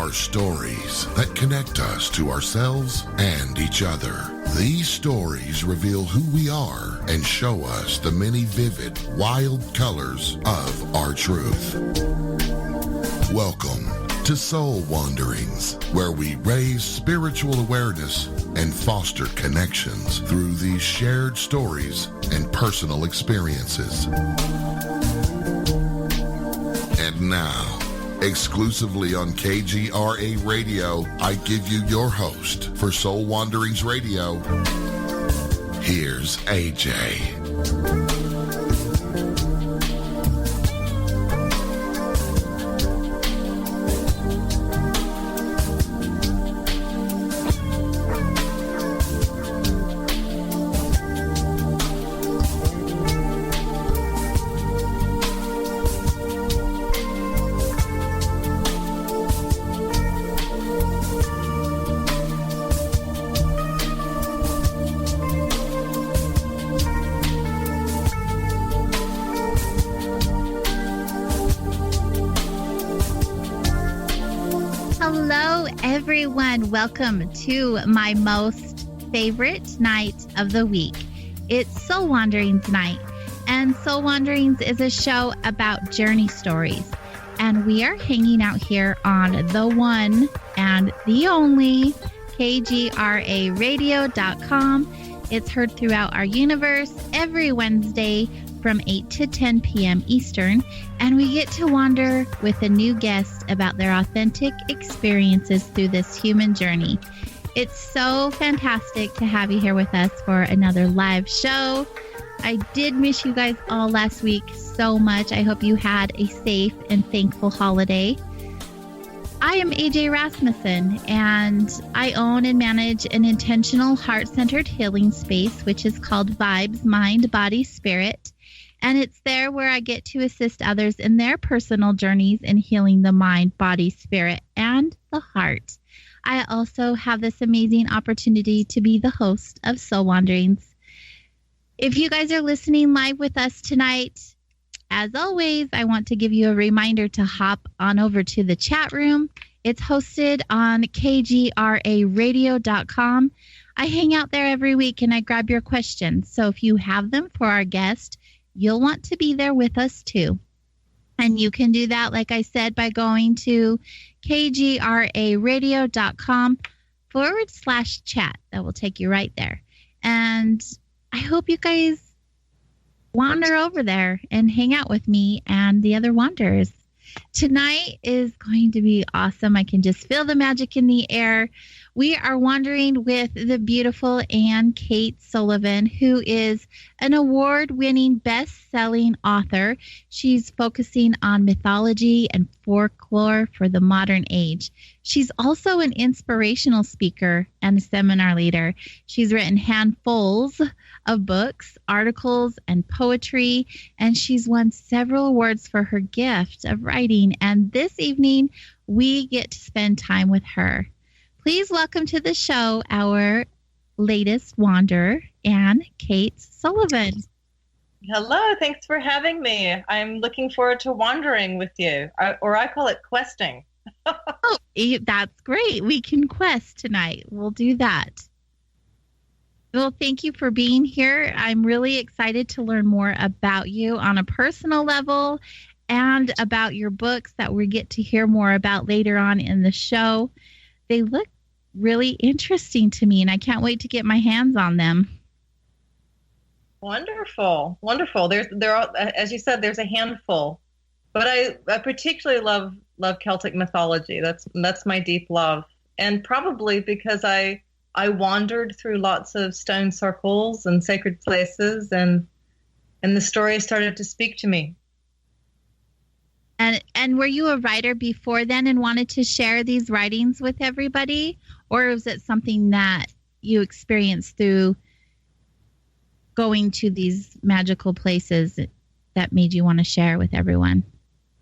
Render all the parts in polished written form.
are stories that connect us to ourselves and each other. These stories reveal who we are and show us the many vivid, wild colors of our truth. Welcome to Soul Wanderings, where we raise spiritual awareness and foster connections through these shared stories and personal experiences. And now, exclusively on KGRA Radio, I give you your host for Soul Wanderings Radio. Here's AJ. Welcome to my most favorite night of the week. It's Soul Wanderings night, and Soul Wanderings is a show about journey stories, and we are hanging out here on the one and the only KGRAradio.com. It's heard throughout our universe every Wednesday from 8 to 10 p.m. Eastern, and we get to wander with a new guest about their authentic experiences through this human journey. It's so fantastic to have you here with us for another live show. I did miss you guys all last week so much. I hope you had a safe and thankful holiday. I am AJ Rasmussen, and I own and manage an intentional heart-centered healing space, which is called Vibes, Mind, Body, Spirit. And it's there where I get to assist others in their personal journeys in healing the mind, body, spirit, and the heart. I also have this amazing opportunity to be the host of Soul Wanderings. If you guys are listening live with us tonight, as always, I want to give you a reminder to hop on over to the chat room. It's hosted on KGRAradio.com. I hang out there every week and I grab your questions. So if you have them for our guest, you'll want to be there with us too. And you can do that, like I said, by going to KGRAradio.com/chat. That will take you right there. And I hope you guys wander over there and hang out with me and the other wanderers. Tonight is going to be awesome. I can just feel the magic in the air. We are wandering with the beautiful AynCates Sullivan, who is an award-winning, best-selling author. She's focusing on mythology and folklore for the modern age. She's also an inspirational speaker and a seminar leader. She's written handfuls of books, articles, and poetry, and she's won several awards for her gift of writing. And this evening, we get to spend time with her. Please welcome to the show our latest wanderer, AynCates Sullivan. Hello, thanks for having me. I'm looking forward to wandering with you, or I call it questing. Oh, that's great. We can quest tonight. We'll do that. Well, thank you for being here. I'm really excited to learn more about you on a personal level and about your books that we get to hear more about later on in the show. They look really interesting to me, and I can't wait to get my hands on them. Wonderful. There are, as you said, there's a handful, but I particularly love Celtic mythology. That's my deep love, and probably because I wandered through lots of stone circles and sacred places, and the story started to speak to me. And were you a writer before then and wanted to share these writings with everybody? Or was it something that you experienced through going to these magical places that made you want to share with everyone?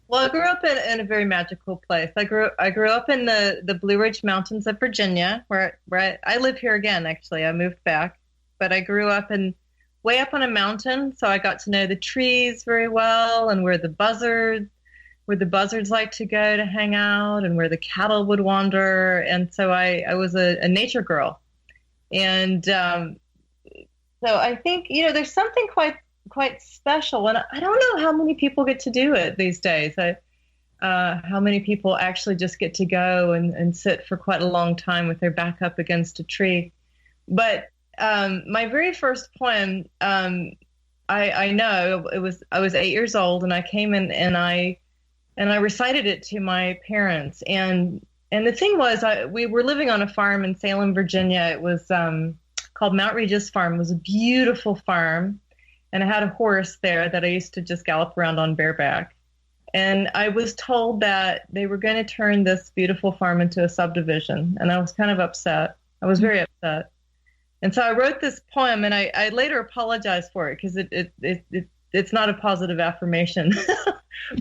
Well, I grew up in a very magical place. I grew up in the Blue Ridge Mountains of Virginia, where I live here again, actually. I moved back. But I grew up way up on a mountain, so I got to know the trees very well and where the buzzards the buzzards like to go to hang out and where the cattle would wander. And so I was a nature girl. And so I think, there's something quite special. And I don't know how many people get to do it these days. How many people actually just get to go and sit for quite a long time with their back up against a tree. But my very first poem, I know I was 8 years old, and I came in and I recited it to my parents. And the thing was, we were living on a farm in Salem, Virginia. It was called Mount Regis Farm. It was a beautiful farm, and I had a horse there that I used to just gallop around on bareback. And I was told that they were going to turn this beautiful farm into a subdivision, and I was kind of upset. I was very upset. And so I wrote this poem, and I later apologized for it because it's not a positive affirmation.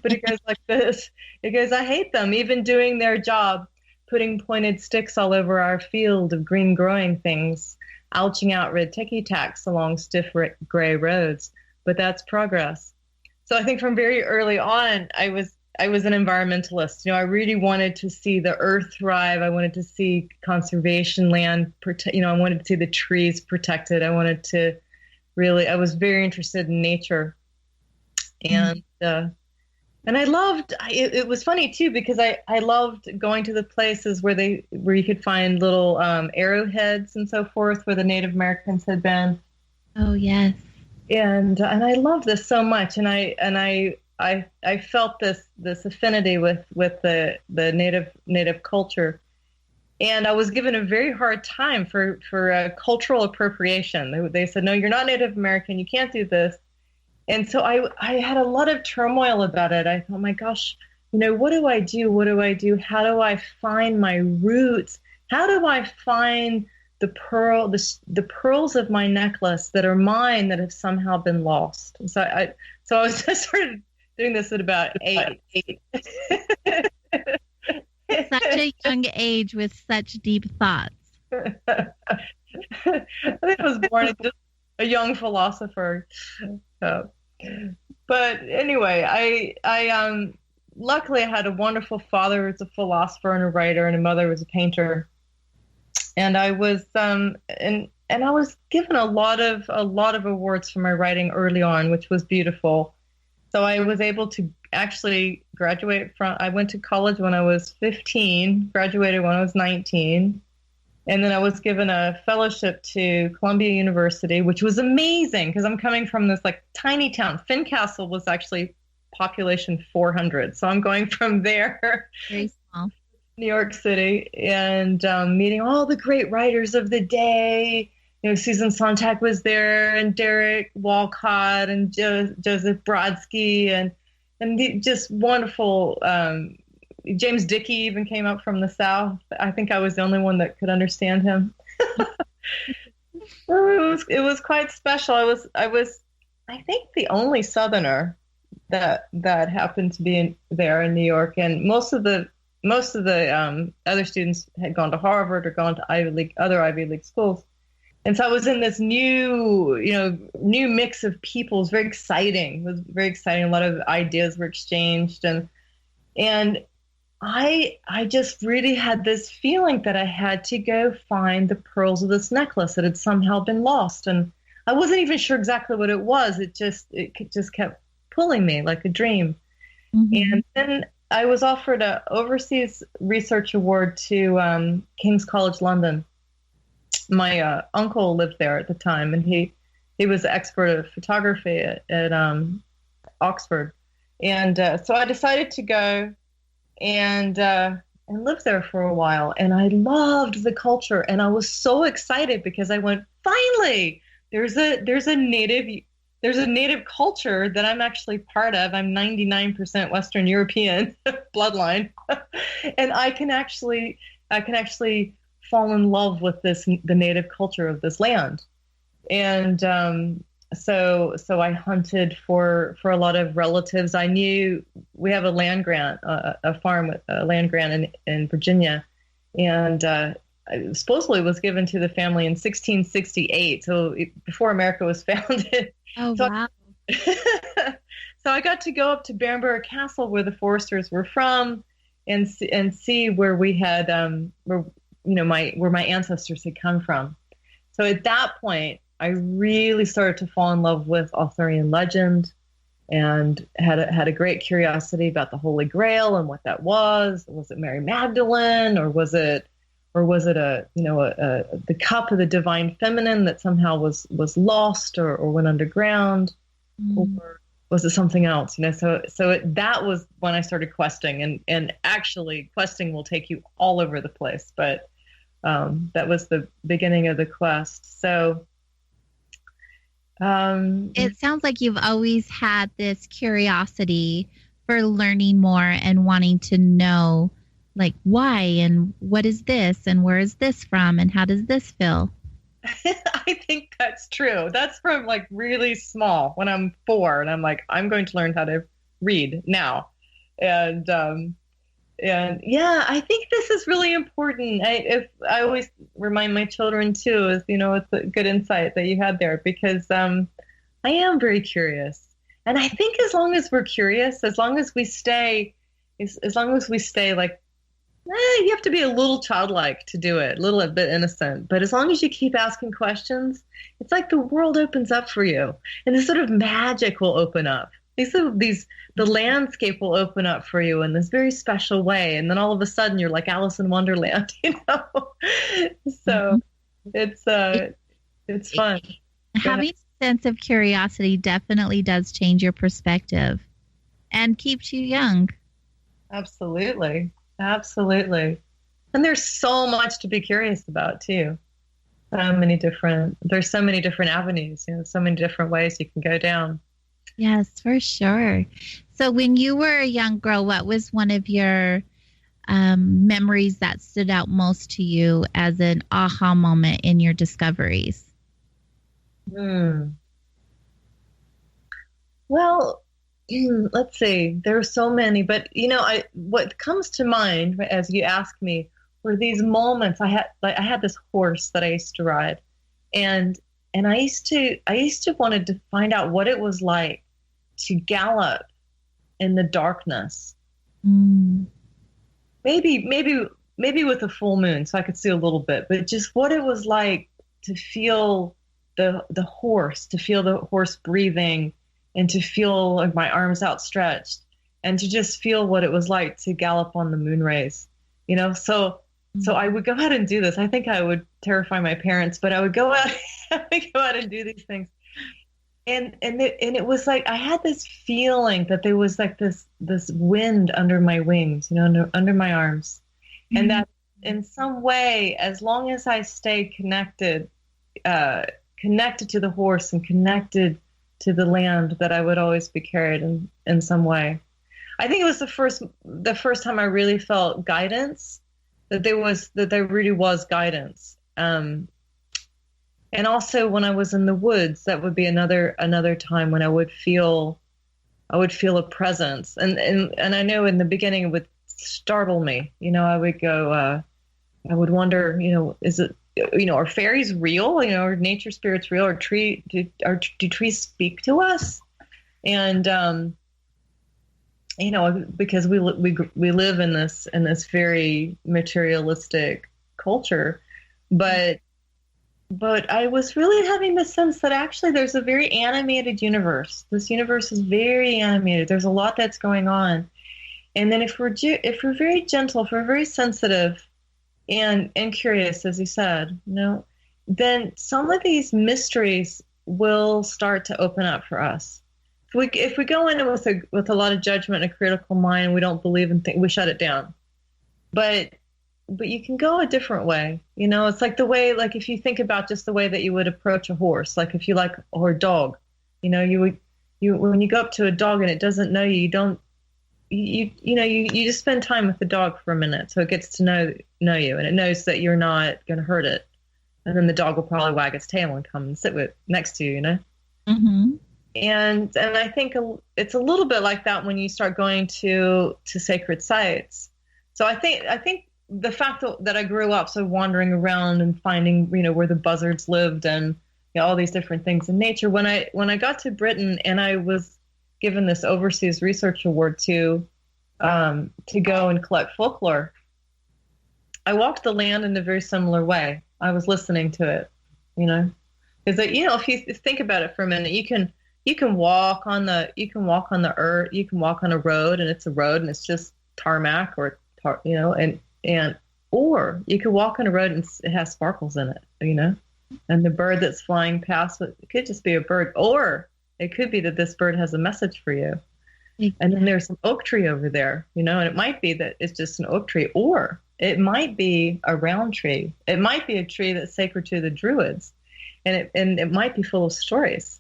But it goes like this. It goes, I hate them, even doing their job, putting pointed sticks all over our field of green growing things, ouching out red ticky-tacks along stiff gray roads. But that's progress. So I think from very early on, I was an environmentalist. I really wanted to see the earth thrive. I wanted to see conservation land, I wanted to see the trees protected. I was very interested in nature. And I loved, it was funny too, because I loved going to the places where you could find little arrowheads and so forth, where the Native Americans had been. Oh, yes. And I love this so much. And I felt this affinity with the native culture. And I was given a very hard time for cultural appropriation. They said, no, you're not Native American. You can't do this. And so I had a lot of turmoil about it. I thought, my gosh, what do I do? What do I do? How do I find my roots? How do I find the pearls of my necklace that are mine that have somehow been lost? And so I started doing this at about 8. Such a young age with such deep thoughts. I think I was born as just a young philosopher. But anyway, I luckily I had a wonderful father who was a philosopher and a writer, and a mother who was a painter. And I was and I was given a lot of awards for my writing early on, which was beautiful. So I was able to actually graduate I went to college when I was 15, graduated when I was 19. And then I was given a fellowship to Columbia University, which was amazing because I'm coming from this tiny town. Fincastle was actually population 400. So I'm going from there. Very small. New York City, and meeting all the great writers of the day. Susan Sontag was there, and Derek Walcott, and Joseph Brodsky, and just wonderful. James Dickey even came up from the South. I think I was the only one that could understand him. It was quite special. I was I think the only Southerner that happened to be there in New York, and most of the other students had gone to Harvard or gone to other Ivy League schools. And so I was in this new mix of people. It was very exciting. It was very exciting. A lot of ideas were exchanged. And I just really had this feeling that I had to go find the pearls of this necklace that had somehow been lost. And I wasn't even sure exactly what it was. It just kept pulling me like a dream. Mm-hmm. And then I was offered an overseas research award to King's College London. My uncle lived there at the time, and he was an expert of photography at Oxford. And so I decided to go and live there for a while. And I loved the culture, and I was so excited because I went, finally, there's a native culture that I'm actually part of. I'm 99% Western European bloodline, and I can actually fall in love with the native culture of this land. And so I hunted for a lot of relatives. I knew we have a land grant, a farm with a land grant in Virginia, and supposedly was given to the family in 1668, so before America was founded. Oh, wow. So I got to go up to Barenberg Castle, where the Foresters were from, and see where we had where my ancestors had come from. So at that point, I really started to fall in love with Arthurian legend, and had a great curiosity about the Holy Grail and what that was. Was it Mary Magdalene, or was it the cup of the divine feminine that somehow was lost or went underground, or was it something else? That was when I started questing, and actually questing will take you all over the place, but that was the beginning of the quest. So it sounds like you've always had this curiosity for learning more and wanting to know, like, why and what is this and where is this from and how does this feel? I think that's true. That's from like really small, when I'm 4 and I'm like, I'm going to learn how to read now. And yeah, I think this is really important. I always remind my children too, it's a good insight that you had there, because I am very curious. And I think as long as we're curious, as long as we stay like, you have to be a little childlike to do it, a little bit innocent. But as long as you keep asking questions, it's like the world opens up for you, and this sort of magic will open up. The landscape will open up for you in this very special way, and then all of a sudden you're like Alice in Wonderland, So it's fun. Having a sense of curiosity definitely does change your perspective, and keeps you young. Absolutely. Absolutely. And there's so much to be curious about too. There's so many different avenues, so many different ways you can go down. Yes, for sure. So when you were a young girl, what was one of your memories that stood out most to you as an aha moment in your discoveries? Well, let's see. There are so many, but what comes to mind as you ask me were these moments. I had this horse that I used to ride, and I used to wanted to find out what it was like to gallop in the darkness. Maybe with a full moon, so I could see a little bit, but just what it was like to feel the horse breathing, and to feel like my arms outstretched, and to just feel what it was like to gallop on the moon rays, So I would go out and do this. I think I would terrify my parents, but I would go out, and do these things. And it was like, I had this feeling that there was like this wind under my wings, under my arms. And that in some way, as long as I stayed connected to the horse and connected to the land, that I would always be carried in some way. I think it was the first time I really felt guidance, that there really was guidance. And also when I was in the woods, that would be another time when I would feel a presence. And I know in the beginning it would startle me. I would go, I would wonder, is it, are fairies real? Are nature spirits real? Or do trees speak to us? And because we live in this very materialistic culture, but I was really having the sense that actually there's a very animated universe. This universe is very animated. There's a lot that's going on, and then if we're very gentle, if we're very sensitive and curious, as you said, then some of these mysteries will start to open up for us. If we go in with a lot of judgment and a critical mind, we don't believe in things, we shut it down. But you can go a different way. It's like the way, like if you think about just the way that you would approach a horse, like if you like, or a dog, when you go up to a dog and it doesn't know you, you just spend time with the dog for a minute, so it gets to know you, and it knows that you're not going to hurt it, and then the dog will probably wag its tail and come and sit next to you, Mm-hmm. And I think it's a little bit like that when you start going to sacred sites. So I think the fact that I grew up so wandering around and finding where the buzzards lived and all these different things in nature. When I got to Britain and I was given this overseas research award to go and collect folklore, I walked the land in a very similar way. I was listening to it, because if you think about it for a minute, you can walk on the earth, you can walk on a road, and it's a road and it's just tarmac or or you could walk on a road and it has sparkles in it, and the bird that's flying past, it could just be a bird, or it could be that this bird has a message for you. Exactly. And then there's an oak tree over there, and it might be that it's just an oak tree, or it might be a round tree. It might be a tree that's sacred to the Druids, and it might be full of stories,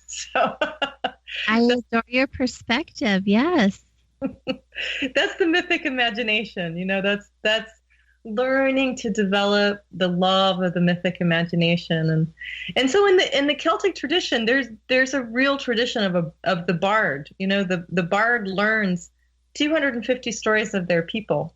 So I adore your perspective. Yes. That's the mythic imagination. That's learning to develop the love of the mythic imagination, and so in the Celtic tradition, there's a real tradition of the bard. The bard learns 250 stories of their people,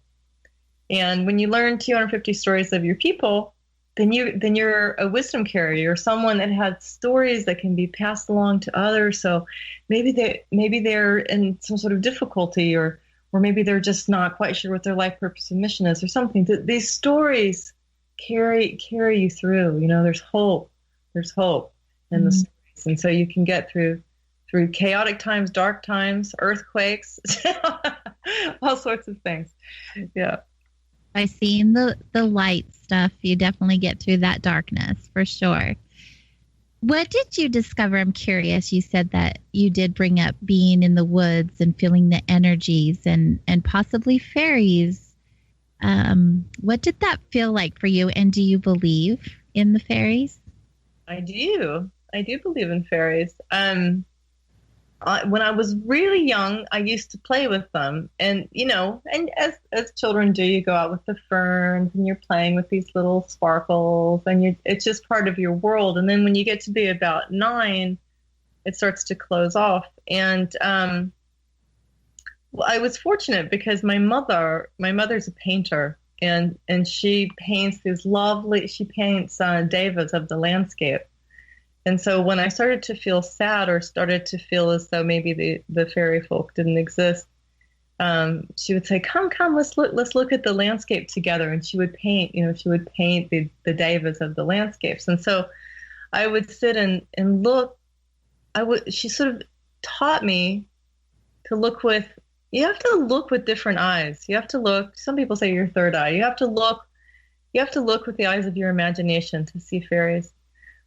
and when you learn 250 stories of your people, then you're a wisdom carrier, or someone that has stories that can be passed along to others. So maybe they're in some sort of difficulty, or maybe they're just not quite sure what their life purpose and mission is, or something. These stories carry you through. There's hope in the stories, and so you can get through chaotic times, dark times, earthquakes, all sorts of things. Yeah. By seeing the light stuff, you definitely get through that darkness for sure. What did you discover? I'm curious. You said that you did bring up being in the woods and feeling the energies and possibly fairies. What did that feel like for you? And do you believe in the fairies? I do believe in fairies. When I was really young, I used to play with them, and and as children do, you go out with the ferns and you're playing with these little sparkles, and it's just part of your world. And then when you get to be about 9, it starts to close off. And I was fortunate because my mother's a painter, and she paints devas of the landscape. And so when I started to feel sad, or started to feel as though maybe the fairy folk didn't exist, she would say, come, let's look at the landscape together. And she would paint, the devas of the landscapes. And so I would sit and look. She sort of taught me to look with, you have to look with different eyes. You have to look, some people say your third eye. You have to look with the eyes of your imagination to see fairies.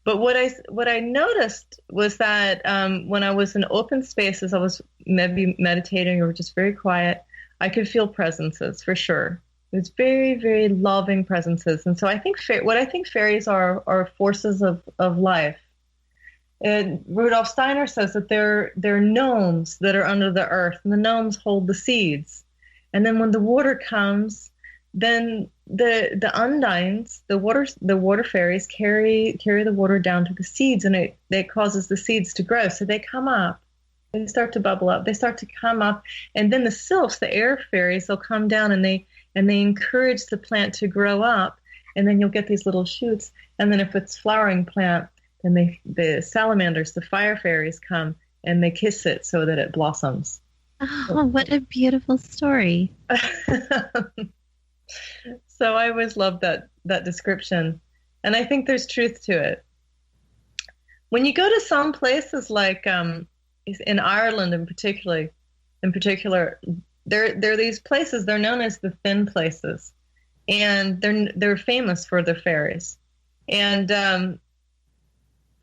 But what I noticed was that when I was in open spaces, I was maybe meditating or just very quiet, I could feel presences for sure. It was very, very loving presences. And so I think what I think fairies are forces of life. And Rudolf Steiner says that they're gnomes that are under the earth, and the gnomes hold the seeds. And then when the water comes, then the undines, the water fairies carry the water down to the seeds, and it causes the seeds to grow. So they come up, they start to bubble up, they start to come up, and then the sylphs, the air fairies, they'll come down and they encourage the plant to grow up, and then you'll get these little shoots. And then if it's flowering plant, then the salamanders, the fire fairies, come and they kiss it so that it blossoms. Oh, what a beautiful story. So I always loved that description, and I think there's truth to it. When you go to some places like in Ireland in particular, there are these places. They're known as the thin places, and they're famous for their fairies. And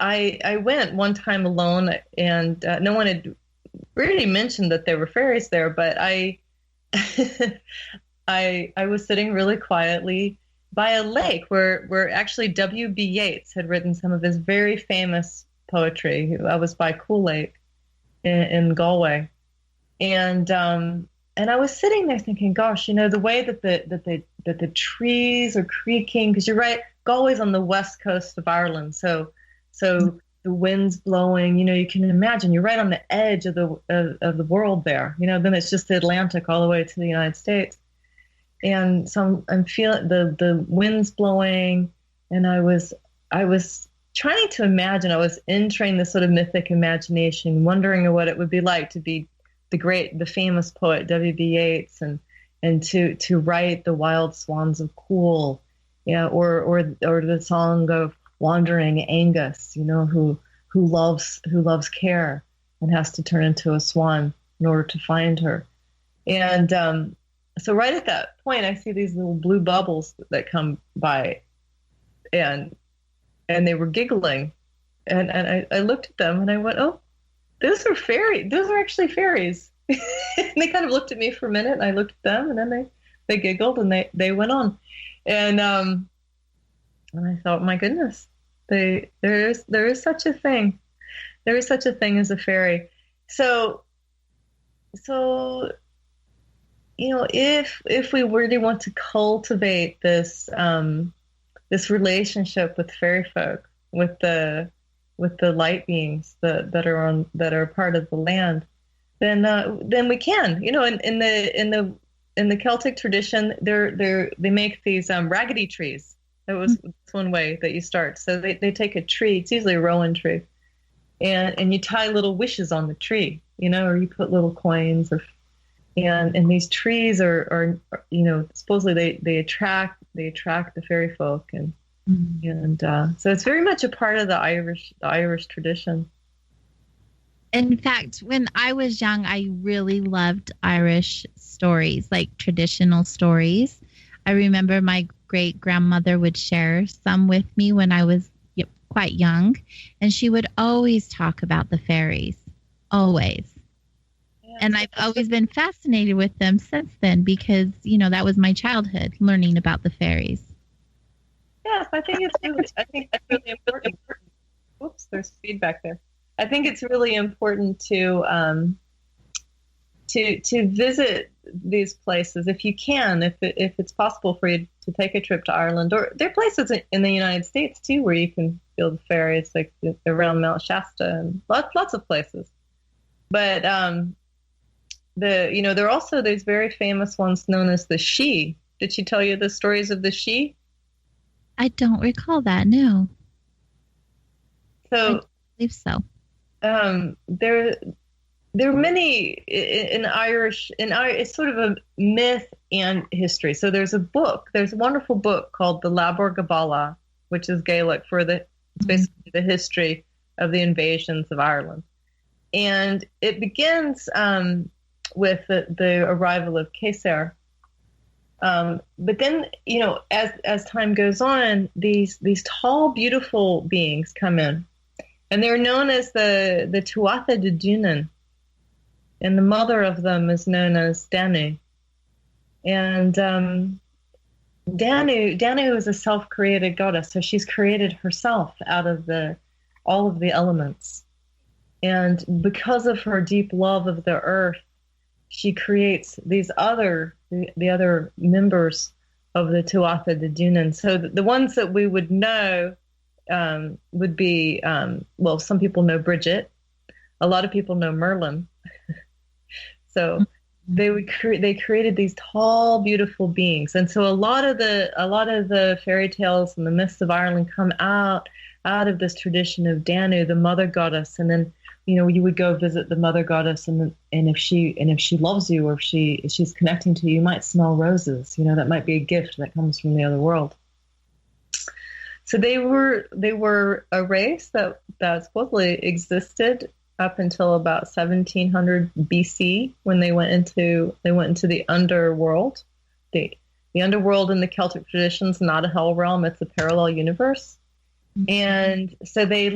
I went one time alone, and no one had really mentioned that there were fairies there, but I was sitting really quietly by a lake where actually W.B. Yeats had written some of his very famous poetry. I was by Cool Lake in Galway, and I was sitting there thinking, gosh, the way that the trees are creaking, because you're right, Galway's on the west coast of Ireland, so the wind's blowing. You can imagine you're right on the edge of the world there. Then it's just the Atlantic all the way to the United States. And so I'm feeling the wind's blowing, and I was trying to imagine. I was entering this sort of mythic imagination, wondering what it would be like to be the famous poet W.B. Yeats, and to write the Wild Swans of Cool, or the song of Wandering Angus, who loves care and has to turn into a swan in order to find her. And so right at that point, I see these little blue bubbles that come by, and they were giggling, and I looked at them and I went, oh, those are fairies. Those are actually fairies. And they kind of looked at me for a minute, and I looked at them, and then they giggled, and they went on. And I thought, my goodness, there is such a thing. There is such a thing as a fairy. So if we really want to cultivate this relationship with fairy folk, with the light beings that are part of the land, then we can. In the Celtic tradition, they make these raggedy trees. That's one way that you start. So they take a tree. It's usually a rowan tree, and you tie little wishes on the tree. Or you put little coins, and these trees are supposedly they attract the fairy folk, and so it's very much a part of the Irish tradition. In fact, when I was young, I really loved Irish stories, like traditional stories. I remember my great grandmother would share some with me when I was quite young, and she would always talk about the fairies, always. Yeah, and I've always been fascinated with them since then, because that was my childhood, learning about the fairies. Yes, I think that's really important. Oops, there's feedback there. I think it's really important to visit these places if you can, if it's possible for you to take a trip to Ireland, or there are places in the United States too where you can feel the fairies, like around Mount Shasta and lots of places. But there are also these very famous ones known as the Sidhe. Did she tell you the stories of the Sidhe? I don't recall that. No. So I believe so. There are many in Irish. It's sort of a myth and history. So there's a wonderful book called the Labor Gabala, which is Gaelic for it's basically the history of the invasions of Ireland, and it begins with the arrival of Césaire. But then, as time goes on, these tall, beautiful beings come in, and they're known as the Tuatha de Danann, and the mother of them is known as Danu. And Danu is a self-created goddess, so she's created herself out of all of the elements. And because of her deep love of the earth, she creates the other members of the Tuatha de Danann. So the ones that we would know would be, some people know Bridget. A lot of people know Merlin. So they created these tall, beautiful beings. And so a lot of the fairy tales and the myths of Ireland come out of this tradition of Danu, the mother goddess. And then, you would go visit the mother goddess, and if she loves you, or if she's connecting to you, you might smell roses. That might be a gift that comes from the other world. So they were a race that supposedly existed up until about 1700 BC, when they went into the underworld. The underworld in the Celtic tradition is not a hell realm; it's a parallel universe. And so they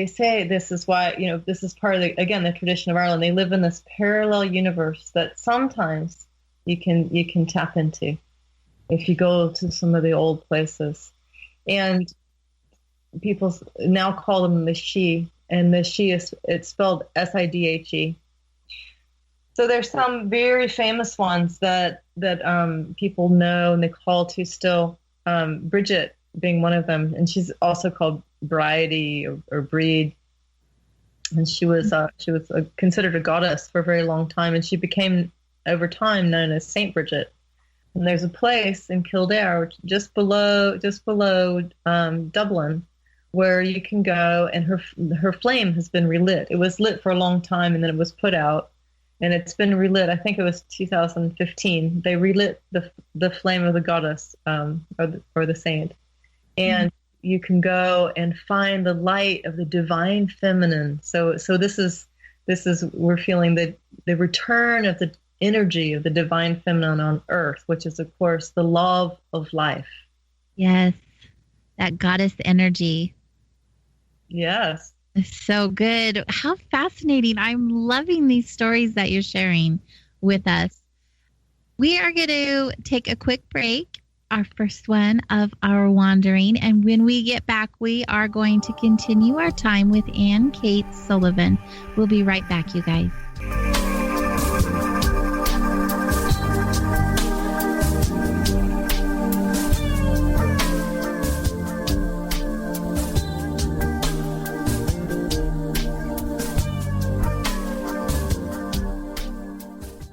say this is why, this is part of the tradition of Ireland. They live in this parallel universe that sometimes you can tap into if you go to some of the old places. And people now call them the Sidhe, and the Sidhe it's spelled Sidhe. So there's some very famous ones that people know and they call to still. Bridget being one of them, and she's also called Bridie or Breed, and she was considered a goddess for a very long time, and she became over time known as Saint Bridget. And there's a place in Kildare, just below Dublin, where you can go, and her flame has been relit. It was lit for a long time, and then it was put out, and it's been relit. I think it was 2015. They relit the flame of the goddess, or the saint, and you can go and find the light of the divine feminine. So this is we're feeling the return of the energy of the divine feminine on earth, which is, of course, the love of life. Yes, that goddess energy. Yes. It's so good. How fascinating. I'm loving these stories that you're sharing with us. We are going to take a quick break, our first one of our wandering. And when we get back, we are going to continue our time with AynCates Sullivan. We'll be right back, you guys.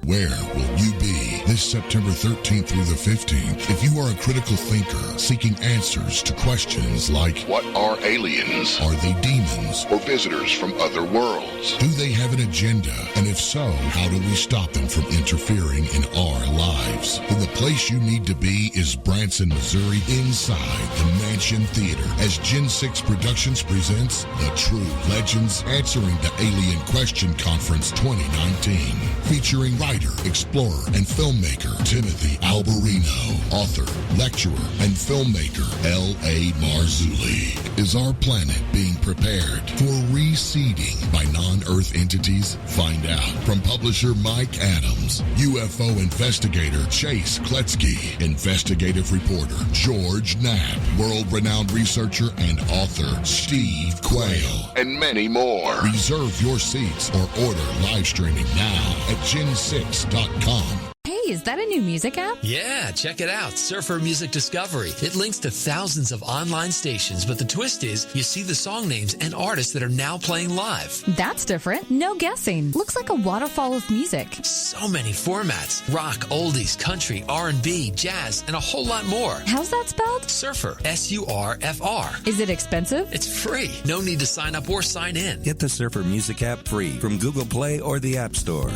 Where will you be this September 13th through the 15th if you are a critical thinker seeking answers to questions like, what are aliens? Are they demons or visitors from other worlds? Do they have an agenda? And if so, how do we stop them from interfering in our lives? Then the place you need to be is Branson, Missouri, inside the Mansion Theater, as Gen 6 Productions presents The True Legends Answering the Alien Question Conference 2019, featuring writer, explorer, and filmmaker Timothy Alberino, author, lecturer, and filmmaker L.A. Marzulli. Is our planet being prepared for reseeding by non-Earth entities? Find out from publisher Mike Adams, UFO investigator Chase Kletzky, investigative reporter George Knapp, world-renowned researcher and author Steve Quayle, and many more. Reserve your seats or order live streaming now at gen6.com. Hey, is that a new music app? Yeah, check it out. Surfer Music Discovery. It links to thousands of online stations, but the twist is you see the song names and artists that are now playing live. That's different. No guessing. Looks like a waterfall of music. So many formats. Rock, oldies, country, R&B, jazz, and a whole lot more. How's that spelled? Surfer. S-U-R-F-R. Is it expensive? It's free. No need to sign up or sign in. Get the Surfer Music app free from Google Play or the App Store.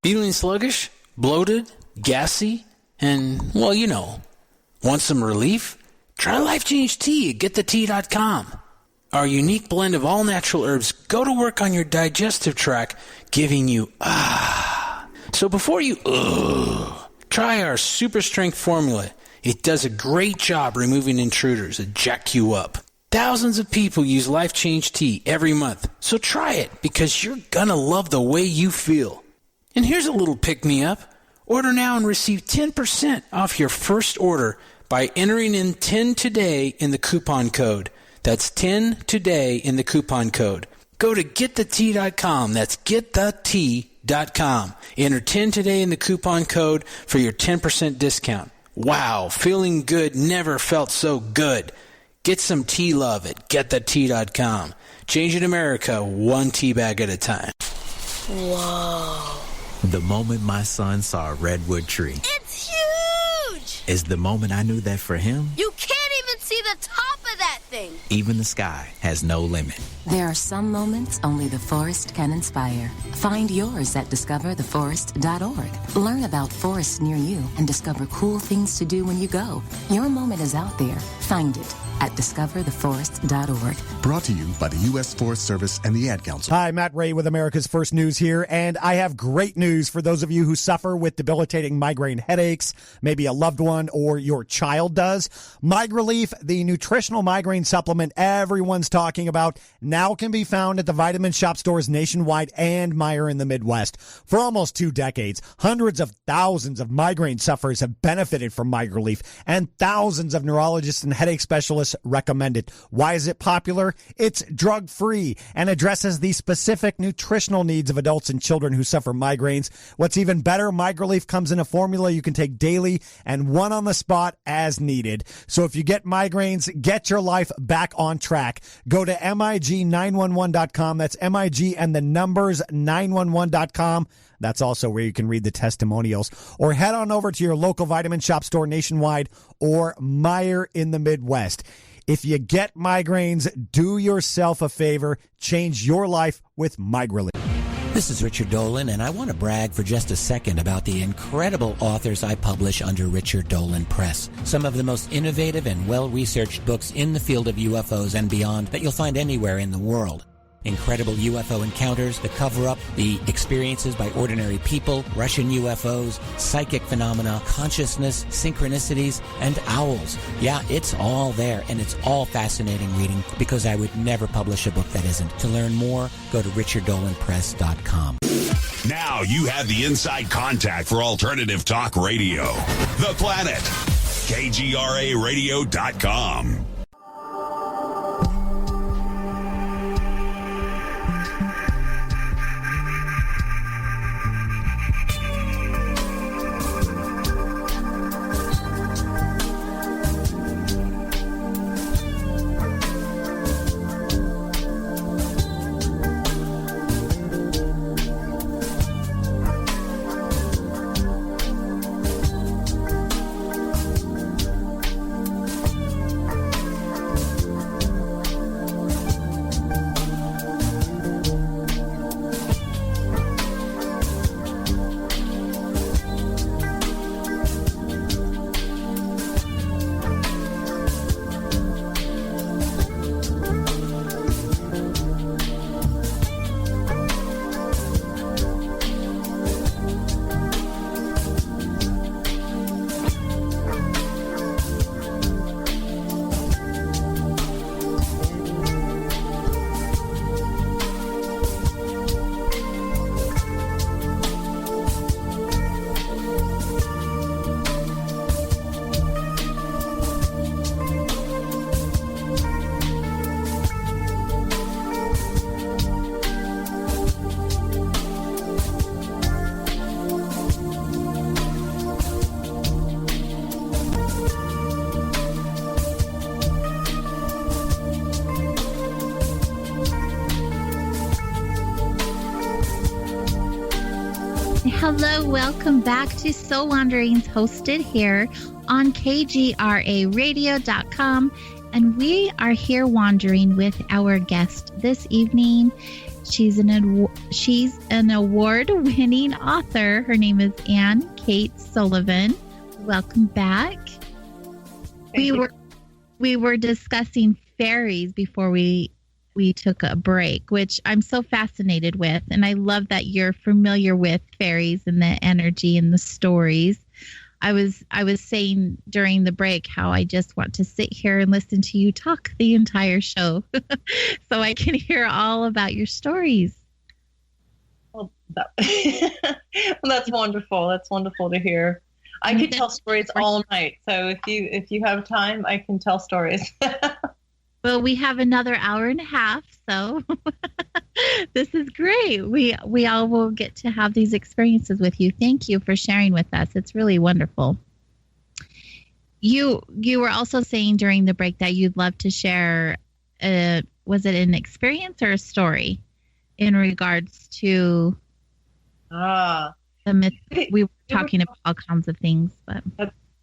Feeling sluggish, bloated, gassy, and, well, you know, want some relief? Try Life Change Tea at GetTheTea.com. Our unique blend of all natural herbs go to work on your digestive tract, giving you So before you try our super strength formula. It does a great job removing intruders that jack you up. Thousands of people use Life Change Tea every month, so try it because you're gonna love the way you feel. And here's a little pick-me-up. Order now and receive 10% off your first order by entering in 10 today in the coupon code. That's 10 today in the coupon code. Go to getthetea.com. That's getthetea.com. Enter 10 today in the coupon code for your 10% discount. Wow, feeling good never felt so good. Get some tea love at getthetea.com. Changing America one tea bag at a time. Whoa. The moment my son saw a redwood tree. It's huge! Is the moment I knew that for him, You can't even see the top of that thing! even the sky has no limit. There are some moments only the forest can inspire. Find yours at discovertheforest.org. Learn about forests near you and discover cool things to do when you go. Your moment is out there. Find it at discovertheforest.org. Brought to you by the U.S. Forest Service and the Ad Council. Hi, Matt Ray with America's First News here, and I have great news for those of you who suffer with debilitating migraine headaches, maybe a loved one or your child does. MigraLief, the nutritional migraine supplement everyone's talking about, now can be found at the vitamin shop stores nationwide and Meijer in the Midwest. For almost 2 decades, hundreds of thousands of migraine sufferers have benefited from MigraLief, and thousands of neurologists and headache specialists recommend it. Why is it popular? It's drug-free and addresses the specific nutritional needs of adults and children who suffer migraines. What's even better, MigraLief comes in a formula you can take daily and one on the spot as needed. So if you get migraines, get your life back on track. Go to MIG911.com. That's MIG and the numbers 911.com. That's also where you can read the testimonials. Or head on over to your local vitamin shop store nationwide or Meijer in the Midwest. If you get migraines, do yourself a favor. Change your life with MigraLief. This is Richard Dolan, and I want to brag for just a second about the incredible authors I publish under Richard Dolan Press. Some of the most innovative and well-researched books in the field of UFOs and beyond that you'll find anywhere in the world. Incredible UFO encounters, the cover-up, the experiences by ordinary people, Russian UFOs, psychic phenomena, consciousness, synchronicities, and owls. Yeah, it's all there, and it's all fascinating reading because I would never publish a book that isn't. To learn more, go to richarddolanpress.com. Now you have the inside contact for Alternative Talk Radio. The Planet. KGRARadio.com. Hello, welcome back to Soul Wanderings, hosted here on KGRARadio.com. And we are here wandering with our guest this evening. She's an award-winning author. Her name is AynCates Sullivan. Welcome back. We were discussing fairies before we took a break, which I'm so fascinated with. And I love that you're familiar with fairies and the energy and the stories. I was saying during the break how I just want to sit here and listen to you talk the entire show so I can hear all about your stories. Well, that's wonderful. That's wonderful to hear. I could tell stories all night. So if you have time, I can tell stories. Well, we have another hour and a half, so this is great. We all will get to have these experiences with you. Thank you for sharing with us. It's really wonderful. You were also saying during the break that you'd love to share, was it an experience or a story in regards to the myth? We were talking about all kinds of things, but...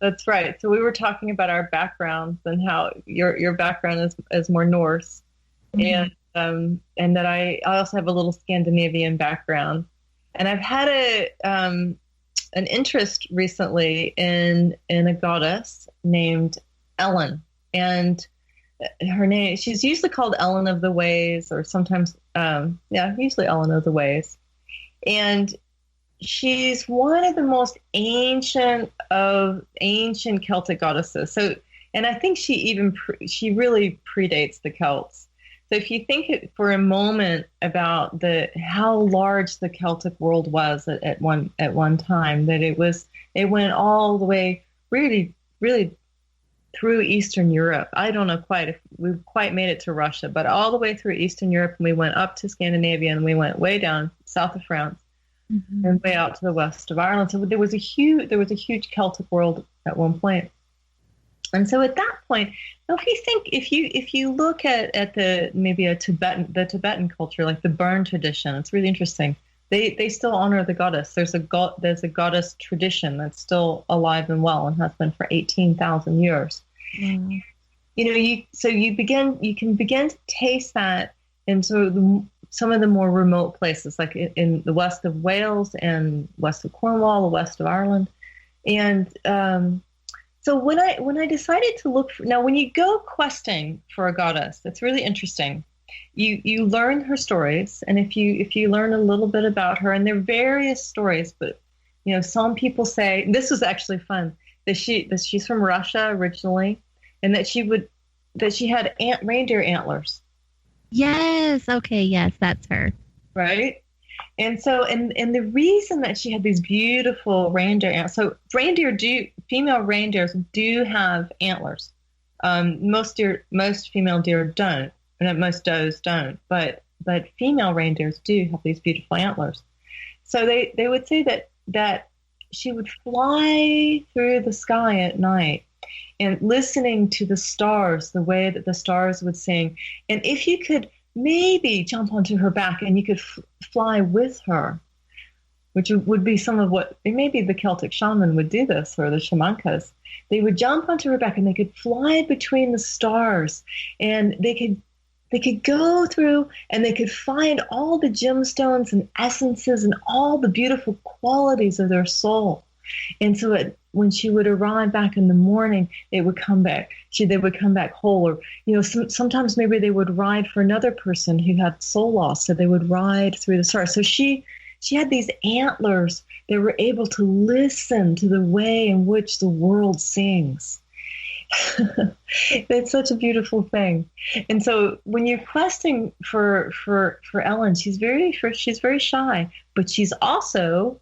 That's right. So we were talking about our backgrounds and how your background is more Norse, and that I also have a little Scandinavian background, and I've had an interest recently in a goddess named Ellen, and her name, she's usually called Ellen of the Ways, or sometimes usually Ellen of the Ways, and she's one of the most ancient Celtic goddesses. So, and I think she really predates the Celts. So if you think for a moment about how large the Celtic world was at one time, that it went all the way really, really through Eastern Europe. I don't know quite if we've quite made it to Russia, but all the way through Eastern Europe, and we went up to Scandinavia, and we went way down south of France. Mm-hmm. And way out to the west of Ireland. So there was a huge Celtic world at one point. And so at that point, if you look at the Tibetan culture, like the Burn tradition, it's really interesting. They still honor the goddess. There's a goddess tradition that's still alive and well and has been for 18,000 years. Mm. you can begin to taste that in sort of some of the more remote places, like in the west of Wales and west of Cornwall, the west of Ireland. And so when I decided to look for, now when you go questing for a goddess, that's really interesting. You learn her stories, and if you learn a little bit about her, and there are various stories, but some people say, this was actually fun, that she's from Russia originally, and that she had reindeer antlers. Yes. Okay. Yes, that's her. Right. And so, and the reason that she had these beautiful reindeer antlers, so female reindeers do have antlers. Most female deer don't, and most does don't, but female reindeers do have these beautiful antlers. So they would say that she would fly through the sky at night and listening to the stars, the way that the stars would sing. And if you could maybe jump onto her back and you could fly with her, which would be some of what, maybe the Celtic shaman would do this, or the shamankas. They would jump onto her back and they could fly between the stars, and they could go through and they could find all the gemstones and essences and all the beautiful qualities of their soul. And so when she would arrive back in the morning, they would come back. They would come back whole, or sometimes maybe they would ride for another person who had soul loss, so they would ride through the stars. So she had these antlers. They were able to listen to the way in which the world sings. It's such a beautiful thing. And so when you're questing for Ellen, she's very shy, but she's also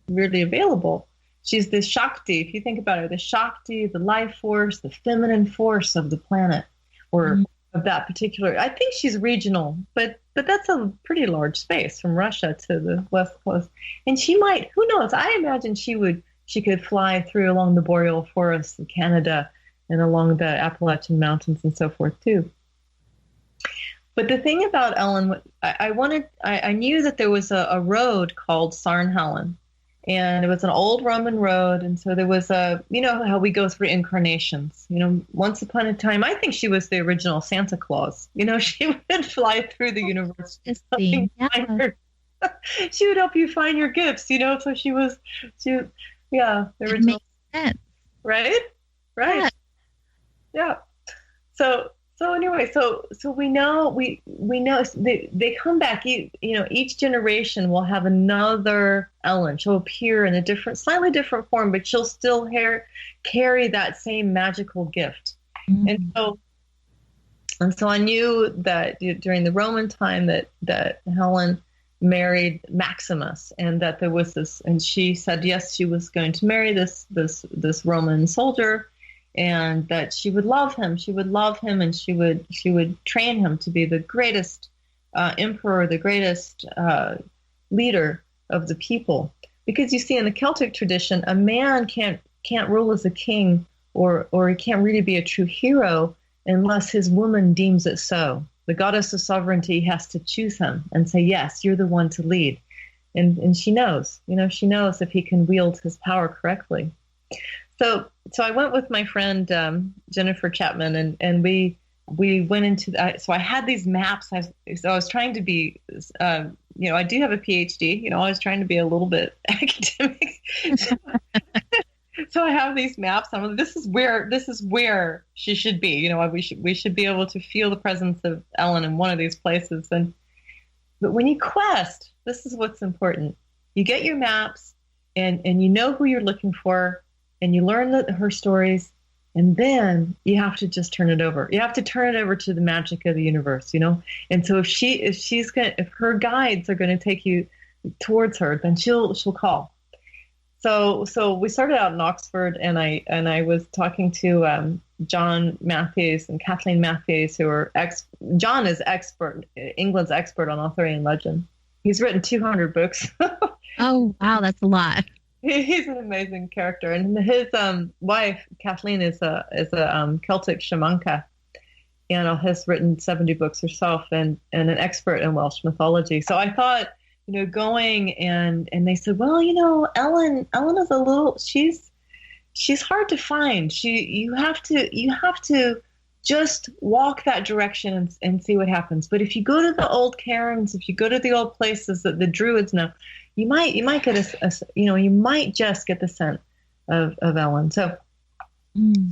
really available. She's the Shakti. If you think about her, the Shakti, the life force, the feminine force of the planet, or of that particular. I think she's regional, but that's a pretty large space from Russia to the west coast. And she might, who knows? I imagine she could fly through along the boreal forests of Canada and along the Appalachian Mountains and so forth too. But the thing about Ellen, I knew that there was a road called Sarnhalen, and it was an old Roman road. And so there was how we go through incarnations, once upon a time, I think she was the original Santa Claus. She would fly through the universe. She would help you find your gifts, so the original. Makes sense. Right. Yeah. So anyway, so we know they come back. Each generation will have another Ellen. She'll appear in a slightly different form, but she'll still carry that same magical gift. Mm-hmm. And so I knew that during the Roman time that Helen married Maximus, and that there was this, and she said yes, she was going to marry this Roman soldier. And that she would love him, and she would train him to be the greatest emperor, the greatest leader of the people. Because you see, in the Celtic tradition, a man can't rule as a king, or he can't really be a true hero unless his woman deems it so. The goddess of sovereignty has to choose him and say, yes, you're the one to lead. And she knows, she knows if he can wield his power correctly. So I went with my friend Jennifer Chapman, and we went into that. So I had these maps. I was trying to be, I do have a PhD. I was trying to be a little bit academic. So I have these maps. This is where she should be. We should be able to feel the presence of Ellen in one of these places. But when you quest, this is what's important. You get your maps, and you know who you're looking for. And you learn her stories, and then you have to just turn it over. You have to turn it over to the magic of the universe, And so if her guides are going to take you towards her, then she'll call. So we started out in Oxford, and I was talking to John Matthews and Kathleen Matthews, who are John is England's expert on Arthurian legend. He's written 200 books. Oh wow, that's a lot. He's an amazing character, and his wife Kathleen is a Celtic shamanka, and has written 70 books herself, and an expert in Welsh mythology. So I thought, going and they said, well, Ellen is a little, she's hard to find. You have to just walk that direction and see what happens. But if you go to the old cairns, if you go to the old places that the Druids know, you might get you might just get the scent of Ellen. So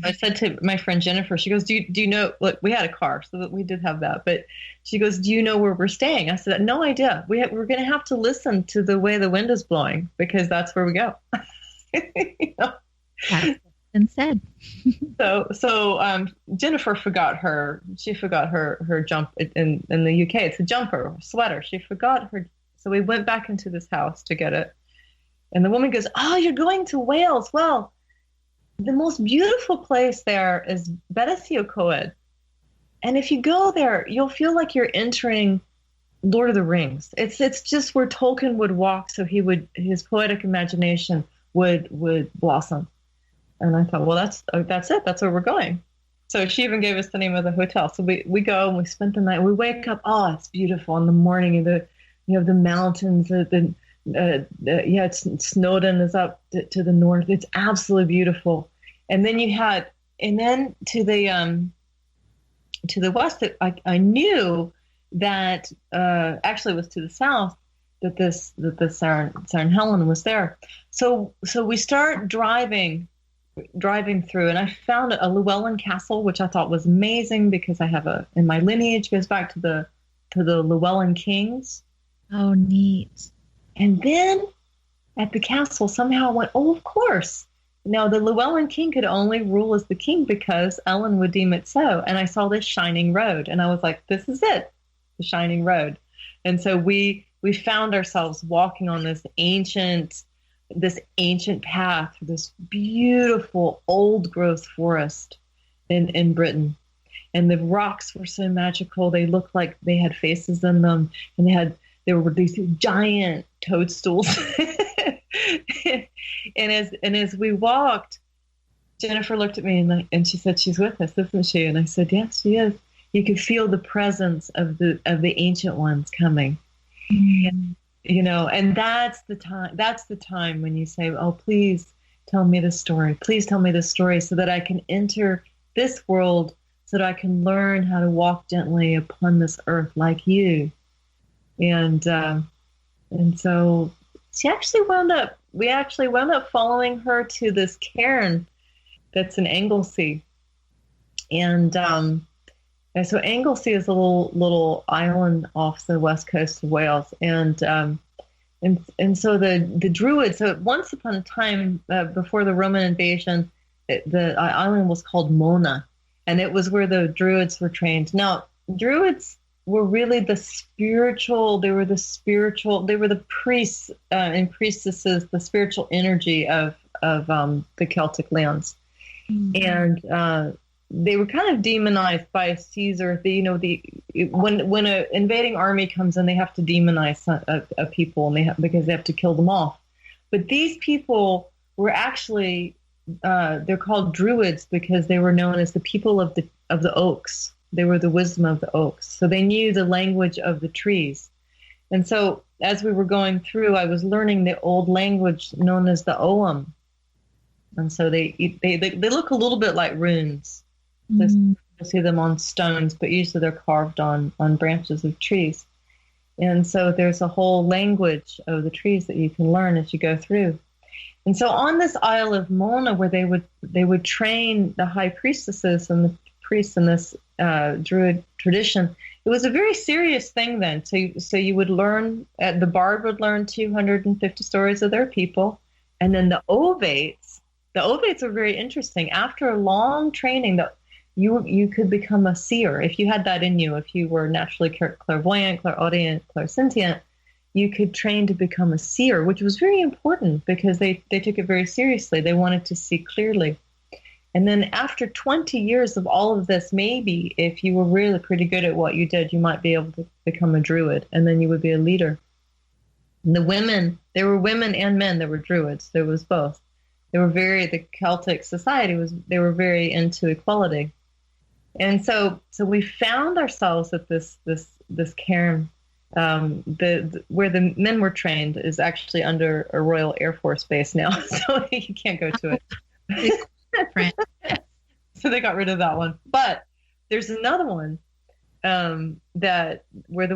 I said to my friend Jennifer, she goes, do you know, look, we had a car, so that we did have that, but she goes, do you know where we're staying? I said, no idea. We're going to have to listen to the way the wind is blowing, because that's where we go. You know? That's been said. So Jennifer forgot her jump in the UK. It's a jumper, a sweater. She forgot her. So we went back into this house to get it. And the woman goes, oh, you're going to Wales. Well, the most beautiful place there is Bettws Coed. And if you go there, you'll feel like you're entering Lord of the Rings. It's just where Tolkien would walk, so his poetic imagination would blossom. And I thought, well, that's it. That's where we're going. So she even gave us the name of the hotel. So we go and we spent the night. We wake up. Oh, it's beautiful in the morning. You have the mountains. Snowdon is up to the north. It's absolutely beautiful. And then to the west, I knew that actually it was to the south that the Saint Helen was there. So we start driving through, and I found a Llewellyn Castle, which I thought was amazing because I have in my lineage goes back to the Llewellyn kings. Oh, neat. And then at the castle, somehow I went, oh, of course. Now, the Llewellyn king could only rule as the king because Ellen would deem it so. And I saw this shining road, and I was like, this is it, the shining road. And so we found ourselves walking on this ancient path through this beautiful old growth forest in Britain. And the rocks were so magical. They looked like they had faces in them, and there were these giant toadstools. and as we walked, Jennifer looked at me and she said, she's with us, isn't she? And I said, yes, she is. You could feel the presence of the ancient ones coming. And, and that's the time when you say, oh, please tell me the story. Please tell me the story so that I can enter this world, so that I can learn how to walk gently upon this earth like you. And so we actually wound up following her to this cairn that's in Anglesey. And so Anglesey is a little island off the west coast of Wales. And so the Druids, so once upon a time, before the Roman invasion, the island was called Mona, and it was where the Druids were trained. Now, Druids were really they were the priests and priestesses, the spiritual energy of the Celtic lands. Mm-hmm. And they were kind of demonized by Caesar. When an invading army comes in, they have to demonize a people, and because they have to kill them off. But these people were actually they're called Druids because they were known as the people of the oaks. They were the wisdom of the oaks. So they knew the language of the trees. And so as we were going through, I was learning the old language known as the Ogham. And so they look a little bit like runes. Mm-hmm. You'll see them on stones, but usually they're carved on branches of trees. And so there's a whole language of the trees that you can learn as you go through. And so on this Isle of Mona, where they would train the high priestesses and the priests in this Druid tradition, it was a very serious thing then. So you would learn, the bard would learn 250 stories of their people, and then the ovates are very interesting. After a long training, that you could become a seer if you had that in you. If you were naturally clairvoyant, clairaudient, clairsentient, you could train to become a seer, which was very important because they took it very seriously. They wanted to see clearly. And then after 20 years of all of this, maybe if you were really pretty good at what you did, you might be able to become a druid, and then you would be a leader. And there were women and men that were druids. There was both. The Celtic society they were very into equality. And so we found ourselves at this cairn. Where the men were trained is actually under a Royal Air Force base now, so you can't go to it. So they got rid of that one. But there's another one that where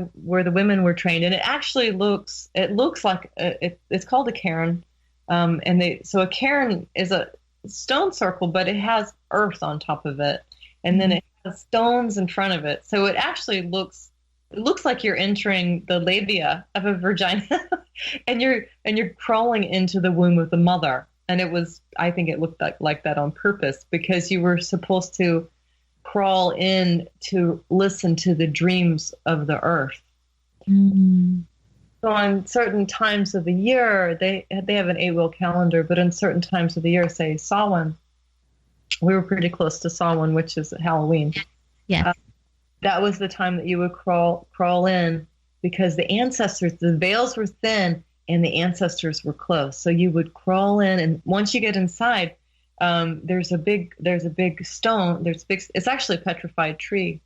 the women were trained, and it looks like it's called a cairn, so a cairn is a stone circle, but it has earth on top of it, and then it has stones in front of it, so it actually looks like you're entering the labia of a vagina, and you're crawling into the womb of the mother. And I think it looked like that on purpose, because you were supposed to crawl in to listen to the dreams of the earth. Mm-hmm. So on certain times of the year, they have an 8-wheel calendar, but in certain times of the year, say Samhain, we were pretty close to Samhain, which is Halloween. Yes. That was the time that you would crawl in, because the ancestors, the veils were thin and the ancestors were close. So you would crawl in, and once you get inside, there's a big stone. It's actually a petrified tree,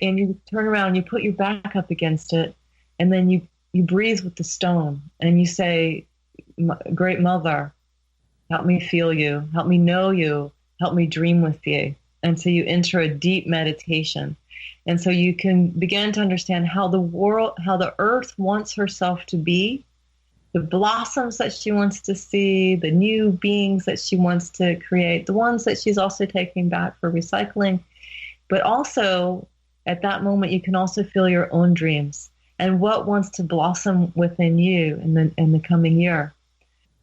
and you turn around, you put your back up against it, and then you breathe with the stone, and you say, "Great Mother, help me feel you, help me know you, help me dream with you." And so you enter a deep meditation. And so you can begin to understand how the earth wants herself to be, the blossoms that she wants to see, the new beings that she wants to create, the ones that she's also taking back for recycling. But also, at that moment, you can also feel your own dreams and what wants to blossom within you in the coming year.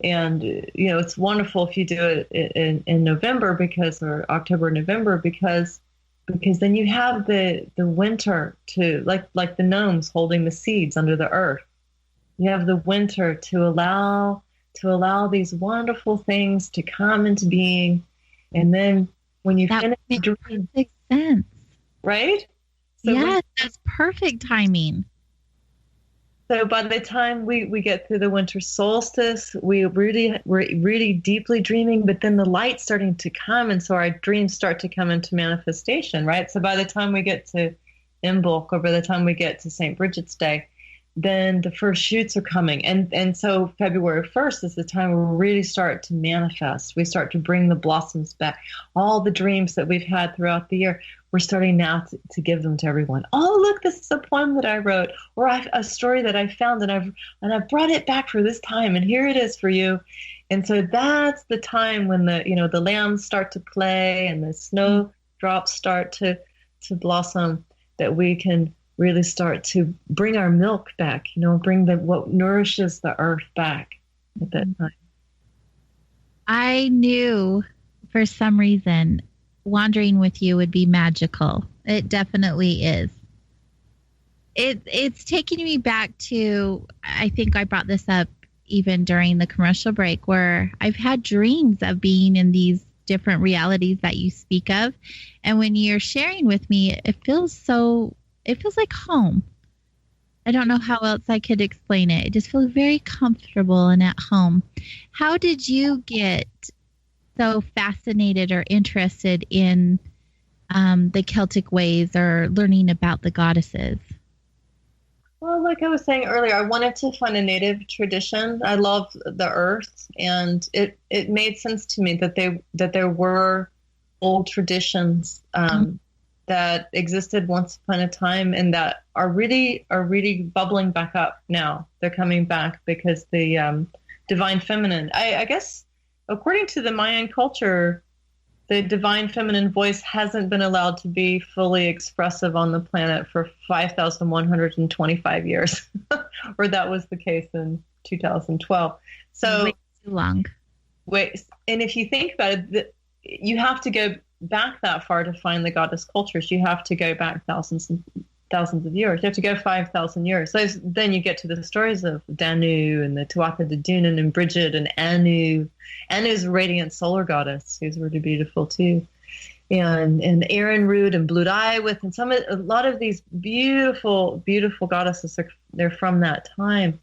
And, it's wonderful if you do it in November, or October, November, because then you have the winter to, like the gnomes holding the seeds under the earth. You have the winter to allow these wonderful things to come into being. And then when you finish the dream, makes sense. Right? So yes, that's perfect timing. So by the time we get through the winter solstice, we're really deeply dreaming, but then the light's starting to come, and so our dreams start to come into manifestation, right? So by the time we get to Imbolc, or by the time we get to St. Bridget's Day, then the first shoots are coming. And so February 1st is the time where we really start to manifest. We start to bring the blossoms back. All the dreams that we've had throughout the year, we're starting now to give them to everyone. Oh, look, this is a poem that I wrote, or a story that I found, and I've brought it back for this time, and here it is for you. And so that's the time when the lambs start to play and the snowdrops start to blossom, that we can really start to bring our milk back, bring what nourishes the earth back at that time. I knew for some reason wandering with you would be magical. It definitely is. It's taking me back to, I think I brought this up even during the commercial break, where I've had dreams of being in these different realities that you speak of. And when you're sharing with me, it feels like home. I don't know how else I could explain it. It just feels very comfortable and at home. How did you get so fascinated or interested in the Celtic ways, or learning about the goddesses? Well, like I was saying earlier, I wanted to find a native tradition. I love the earth, and it made sense to me that there were old traditions that existed once upon a time, and that are really bubbling back up now. They're coming back because the divine feminine, I guess, according to the Mayan culture, the divine feminine voice hasn't been allowed to be fully expressive on the planet for 5,125 years, or that was the case in 2012. So way too long. And if you think about it, you have to go back that far to find the goddess cultures. You have to go back thousands and thousands of years. You have to go 5,000 years. So then you get to the stories of Danu and the Tuatha De Danann and Bridget and Anu. Anu's a radiant solar goddess who's really beautiful too. And Aaron Root and Blue With, and a lot of these beautiful, beautiful goddesses they're from that time.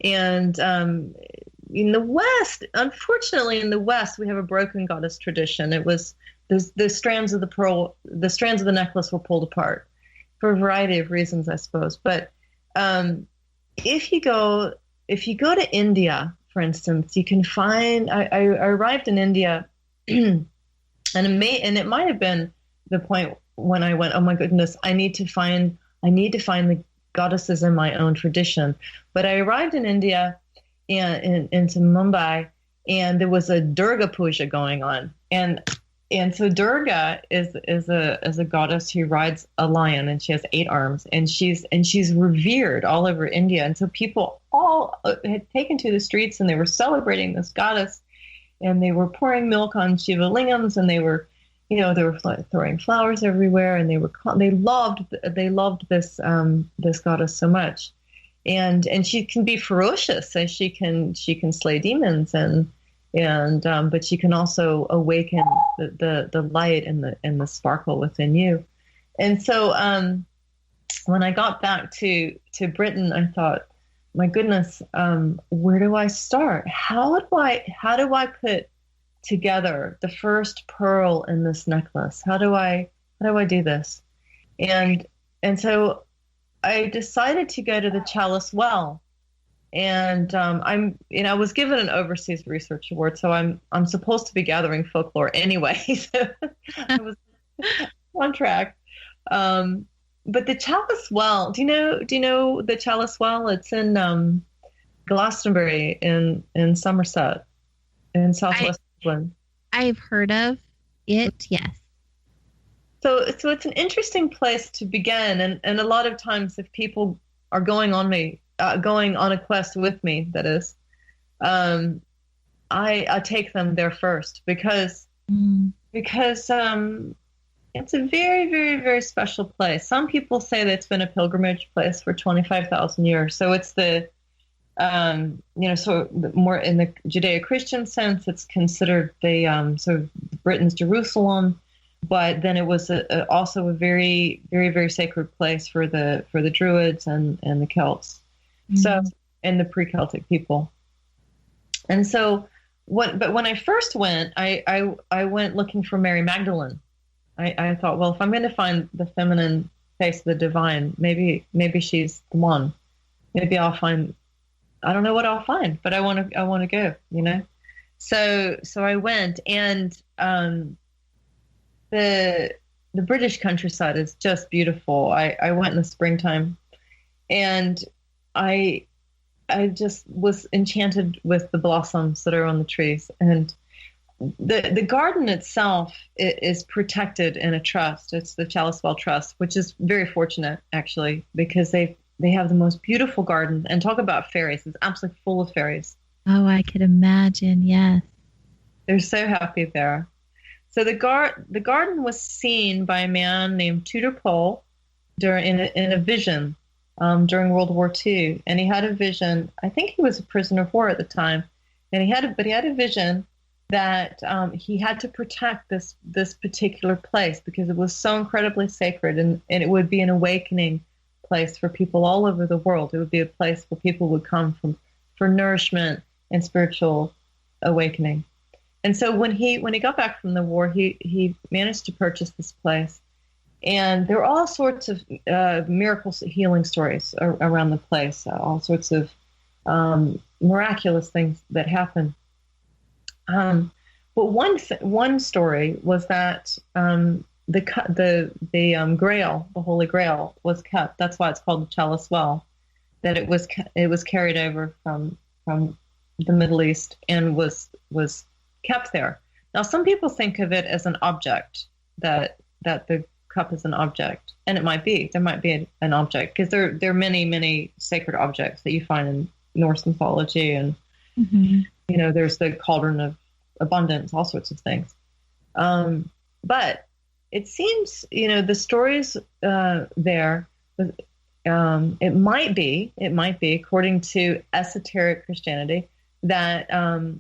And in the West, unfortunately, we have a broken goddess tradition. It was the strands of the necklace were pulled apart for a variety of reasons, I suppose. But if you go to India, for instance, you can find. I arrived in India, and it might have been the point when I went, oh my goodness, I need to find the goddesses in my own tradition. But I arrived in India and into Mumbai, and there was a Durga puja going on, and so Durga is a goddess who rides a lion, and she has 8 arms, and she's revered all over India. And so people all had taken to the streets, and they were celebrating this goddess, and they were pouring milk on Shiva lingams, and they were throwing flowers everywhere, and they loved this goddess so much, and she can be ferocious, and she can slay demons, but she can also awaken the light and the sparkle within you. And so when I got back to Britain, I thought, my goodness, where do I start? How do I put together the first pearl in this necklace? How do I do this? And so I decided to go to the Chalice Well, and I was given an overseas research award, so I'm supposed to be gathering folklore anyway. So I was on track. But the Chalice Well, do you know the Chalice Well? It's in Glastonbury in Somerset, in southwest England. I've heard of it, yes. So it's an interesting place to begin, and a lot of times if people are going on a quest with me, that is, I take them there first because it's a very, very, very special place. Some people say that it's been a pilgrimage place for 25,000 years. So it's so more in the Judeo-Christian sense, it's considered the sort of Britain's Jerusalem. But then it was also a very, very, very sacred place for the Druids and the Celts, and the pre-Celtic people. And so, but when I first went, I went looking for Mary Magdalene. I thought, well, if I'm going to find the feminine face of the divine, maybe she's the one. Maybe I'll find. I don't know what I'll find, but I want to go. So I went, and the British countryside is just beautiful. I went in the springtime, and I just was enchanted with the blossoms that are on the trees, and the garden itself is protected in a trust. It's the Chalice Well Trust, which is very fortunate actually, because they have the most beautiful garden. And talk about fairies! It's absolutely full of fairies. Oh, I could imagine. Yes, they're so happy there. So the garden was seen by a man named Tudor Pole in a vision during World War II, and he had a vision. I think he was a prisoner of war at the time, and he had a vision that he had to protect this particular place because it was so incredibly sacred, and it would be an awakening place for people all over the world. It would be a place where people would come for nourishment and spiritual awakening. And so when he got back from the war, he managed to purchase this place, and there were all sorts of miracles, healing stories around the place, all sorts of miraculous things that happened. But one story was that the Grail, the Holy Grail, was kept. That's why it's called the Chalice Well. That it was carried over from the Middle East and was kept there. Now, some people think of it as an object, that the cup is an object, and it might be. There might be an object, because there are many, many sacred objects that you find in Norse mythology, and there's the cauldron of abundance, all sorts of things. But it seems, the stories there, it might be, according to esoteric Christianity, that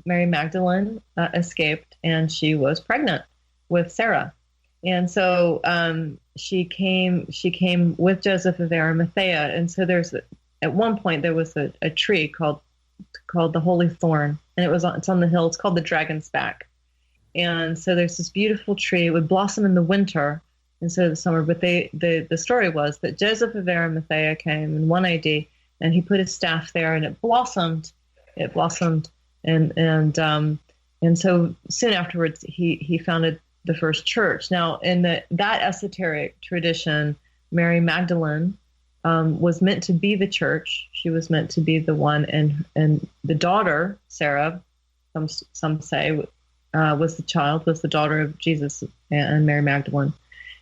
Mary Magdalene escaped, and she was pregnant with Sarah, and so she came with Joseph of Arimathea, and so at one point there was a tree called the Holy Thorn, and it's on the hill. It's called the Dragon's Back, and so there's this beautiful tree. It would blossom in the winter instead of the summer. But the story was that Joseph of Arimathea came in 1 AD, and he put his staff there, and it blossomed. And so soon afterwards, he founded the first church. Now, in that esoteric tradition, Mary Magdalene was meant to be the church. She was meant to be the one, and the daughter, Sarah, some say, was the daughter of Jesus and Mary Magdalene.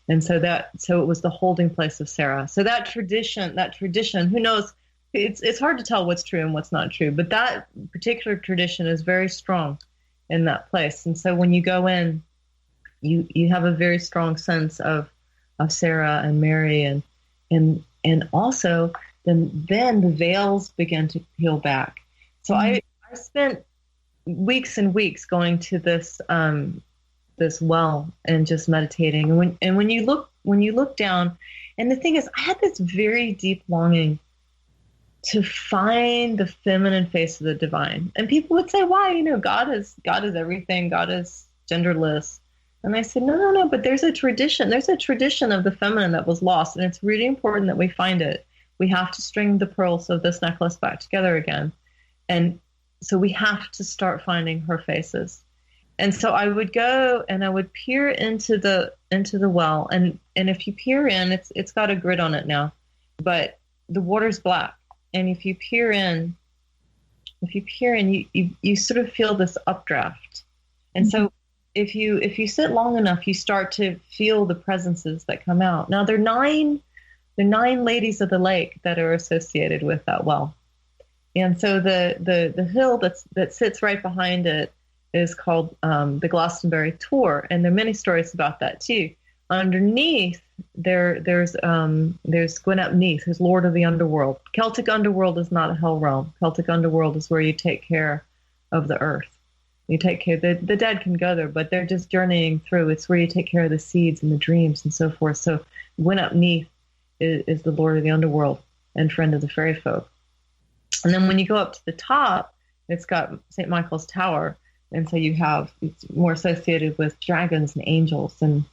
And so it was the holding place of Sarah. So that tradition, who knows, it's hard to tell what's true and what's not true, but that particular tradition is very strong in that place. And so when you go in, you have a very strong sense of Sarah and Mary, and also then the veils begin to peel back. So I spent weeks and weeks going to this well and just meditating. And when you look down, and the thing is, I had this very deep longing to find the feminine face of the divine. And people would say, why? God is everything. God is genderless. And I said, no, but there's a tradition of the feminine that was lost. And it's really important that we find it. We have to string the pearls of this necklace back together again. And so we have to start finding her faces. And so I would go and I would peer into the well. And if you peer in, it's got a grid on it now, but the water's black. And if you peer in, you sort of feel this updraft. And so if you sit long enough, you start to feel the presences that come out. Now there are nine ladies of the lake that are associated with that well. And so the hill that sits right behind it is called the Glastonbury Tor, and there are many stories about that too. Underneath there's Gwyneth Neath, who's Lord of the Underworld. Celtic Underworld is not a hell realm. Celtic Underworld is where you take care of the earth. You take care. The dead can go there, but they're just journeying through. It's where you take care of the seeds and the dreams and so forth. So Gwyneth Neath is the Lord of the Underworld and friend of the fairy folk. And then when you go up to the top, it's got St. Michael's Tower. And so it's more associated with dragons and angels and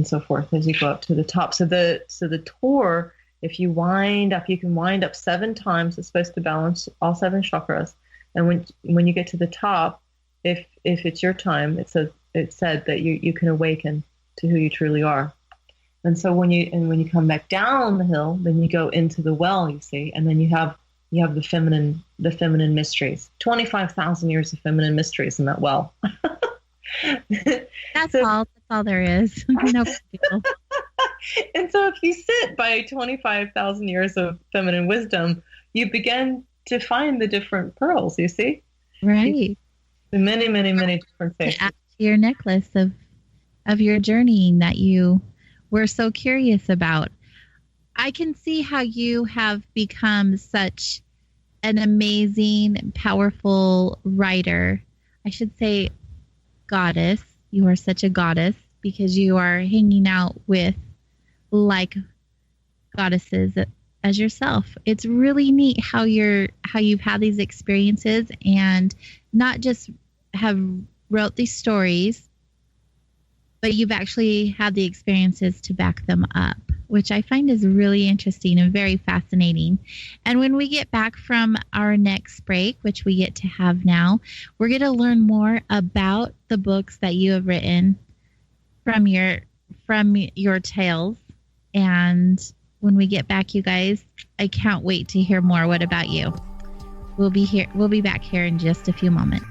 so forth as you go up to the top. So the Tor, if you wind up, you can wind up 7 times. It's supposed to balance all 7 chakras. And when you get to the top, if it's your time, it's said that you can awaken to who you truly are. And so when you come back down the hill, then you go into the well, you see, and then you have the feminine mysteries. 25,000 years of feminine mysteries in that well. That's all there is. No big deal. And so if you sit by 25,000 years of feminine wisdom, you begin to find the different pearls, you see? Right. The many, many, many different things. Add to your necklace of your journeying that you were so curious about. I can see how you have become such an amazing, powerful writer. I should say goddess. You are such a goddess because you are hanging out with like goddesses as yourself. It's really neat how you've had these experiences and not just have wrote these stories, but you've actually had the experiences to back them up, which I find is really interesting and very fascinating. And when we get back from our next break, which we get to have now, we're going to learn more about the books that you have written from your tales. And when we get back, you guys, I can't wait to hear more. What about you? We'll be back here in just a few moments.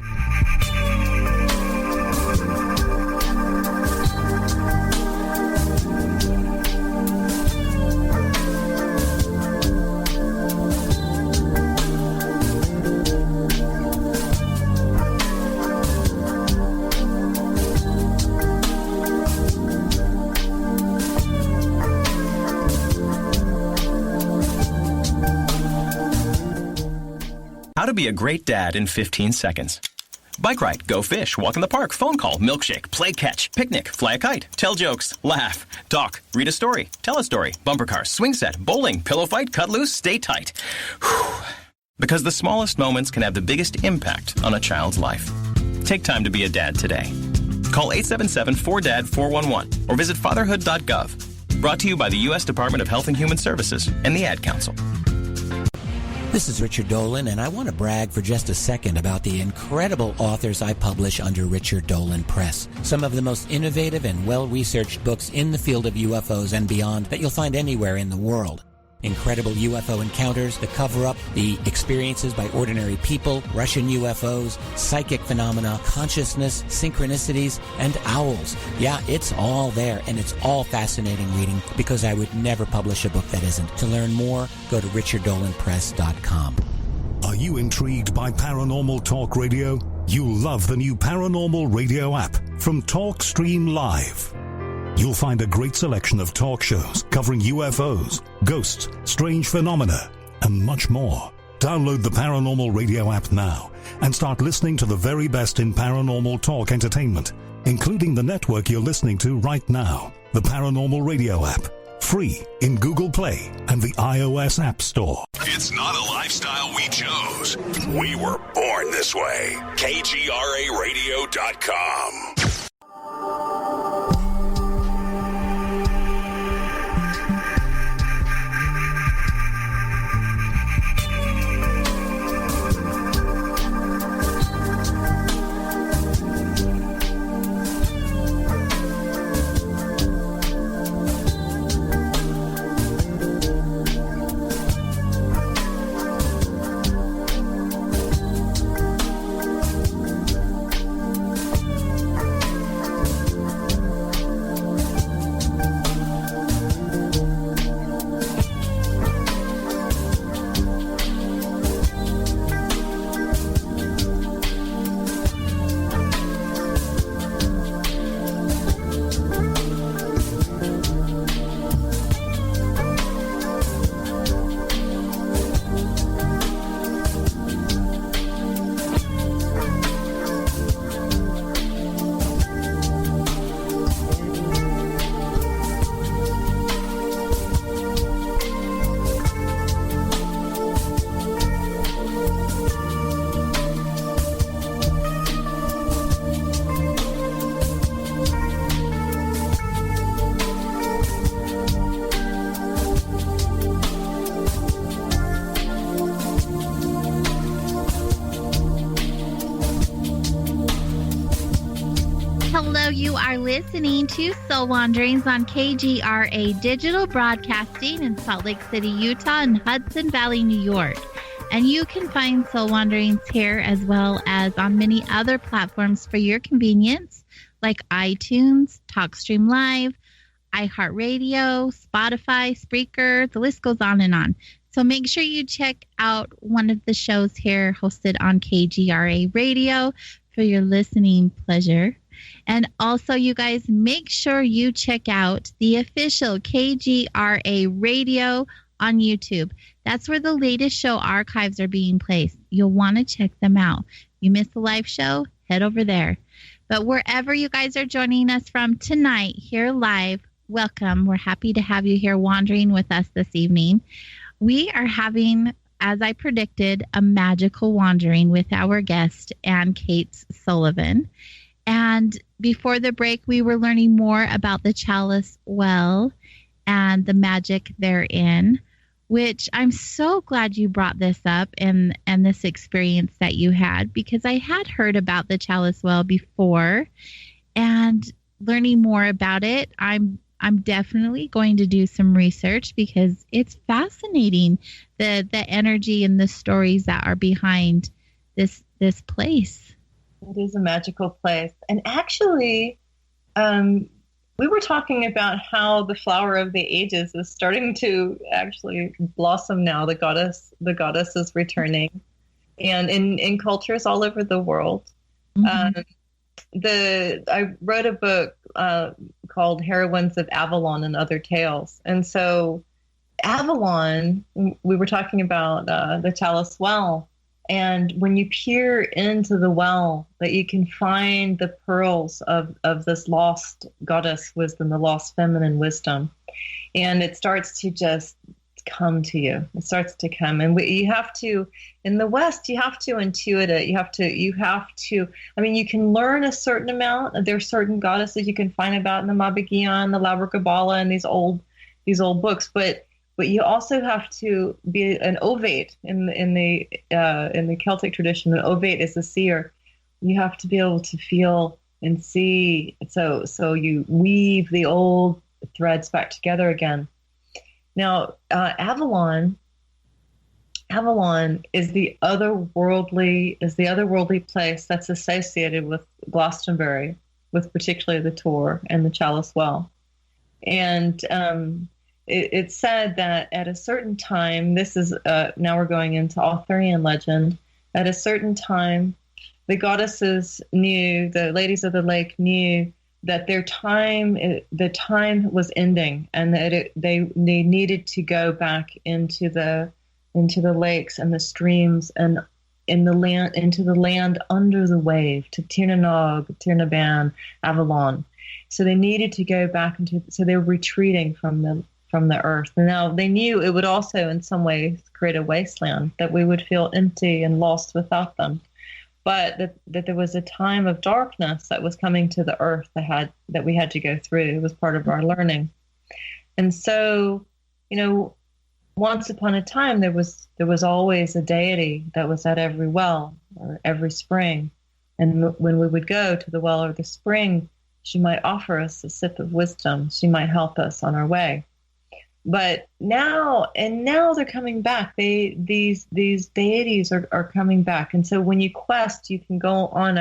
How to be a great dad in 15 seconds. Bike ride, go fish, walk in the park, phone call, milkshake, play catch, picnic, fly a kite, tell jokes, laugh, talk, read a story, tell a story, bumper car, swing set, bowling, pillow fight, cut loose, stay tight. Whew. Because the smallest moments can have the biggest impact on a child's life. Take time to be a dad today. Call 877-4DAD-411 or visit fatherhood.gov. Brought to you by the U.S. Department of Health and Human Services and the Ad Council. This is Richard Dolan, and I want to brag for just a second about the incredible authors I publish under Richard Dolan Press. Some of the most innovative and well-researched books in the field of UFOs and beyond that you'll find anywhere in the world. Incredible UFO encounters, the cover-up, the experiences by ordinary people, Russian UFOs, psychic phenomena, consciousness, synchronicities, and owls. Yeah, it's all there, and it's all fascinating reading because I would never publish a book that isn't. To learn more, go to richarddolanpress.com. Are you intrigued by Paranormal Talk Radio? You'll love the new Paranormal Radio app from TalkStream Live. You'll find a great selection of talk shows covering UFOs, ghosts, strange phenomena, and much more. Download the Paranormal Radio app now and start listening to the very best in paranormal talk entertainment, including the network you're listening to right now. The Paranormal Radio app, free in Google Play and the iOS App Store. It's not a lifestyle we chose. We were born this way. KGRAradio.com. You are listening to Soul Wanderings on KGRA Digital Broadcasting in Salt Lake City, Utah, and Hudson Valley, New York. And you can find Soul Wanderings here as well as on many other platforms for your convenience, like iTunes, TalkStream Live, iHeartRadio, Spotify, Spreaker, the list goes on and on. So make sure you check out one of the shows here hosted on KGRA Radio for your listening pleasure. And also, you guys, make sure you check out the official KGRA Radio on YouTube. That's where the latest show archives are being placed. You'll want to check them out. You missed the live show? Head over there. But wherever you guys are joining us from tonight, here live, welcome. We're happy to have you here wandering with us this evening. We are having, as I predicted, a magical wandering with our guest, AynCates Sullivan. And before the break, we were learning more about the Chalice Well and the magic therein, which I'm so glad you brought this up and this experience that you had, because I had heard about the Chalice Well before, and learning more about it, I'm definitely going to do some research because it's fascinating, the energy and the stories that are behind this place. It is a magical place. And actually, we were talking about how the flower of the ages is starting to actually blossom now. The goddess is returning. And in cultures all over the world. Mm-hmm. I wrote a book called Heroines of Avalon and Other Tales. And so Avalon, we were talking about the Chalice Well. And when you peer into the well, that you can find the pearls of this lost goddess wisdom, the lost feminine wisdom. And it starts to just come to you. It starts to come. And you have to, in the West, you have to intuit it. You have to, I mean, you can learn a certain amount. There's certain goddesses you can find about in the Mabigyan, the Labra Kabbalah, and these old books. But but you also have to be an ovate in the Celtic tradition. An ovate is a seer. You have to be able to feel and see. So you weave the old threads back together again. Now, Avalon is the otherworldly place that's associated with Glastonbury, with particularly the Tor and the Chalice Well. And it's said that at a certain time, this is now we're going into Arthurian legend. At a certain time, the goddesses knew, the ladies of the lake knew that the time was ending, and that they needed to go back into the lakes and the streams and into the land under the wave, to Tirnanog, Tirnaban, Avalon. So they needed to go back so they were retreating from the earth. And now they knew it would also in some ways create a wasteland, that we would feel empty and lost without them. But that there was a time of darkness that was coming to the earth that we had to go through. It was part of our learning. And so, once upon a time, there was always a deity that was at every well or every spring. And when we would go to the well or the spring, she might offer us a sip of wisdom. She might help us on our way. But now they're coming back. These deities are coming back. And so when you quest, you can go on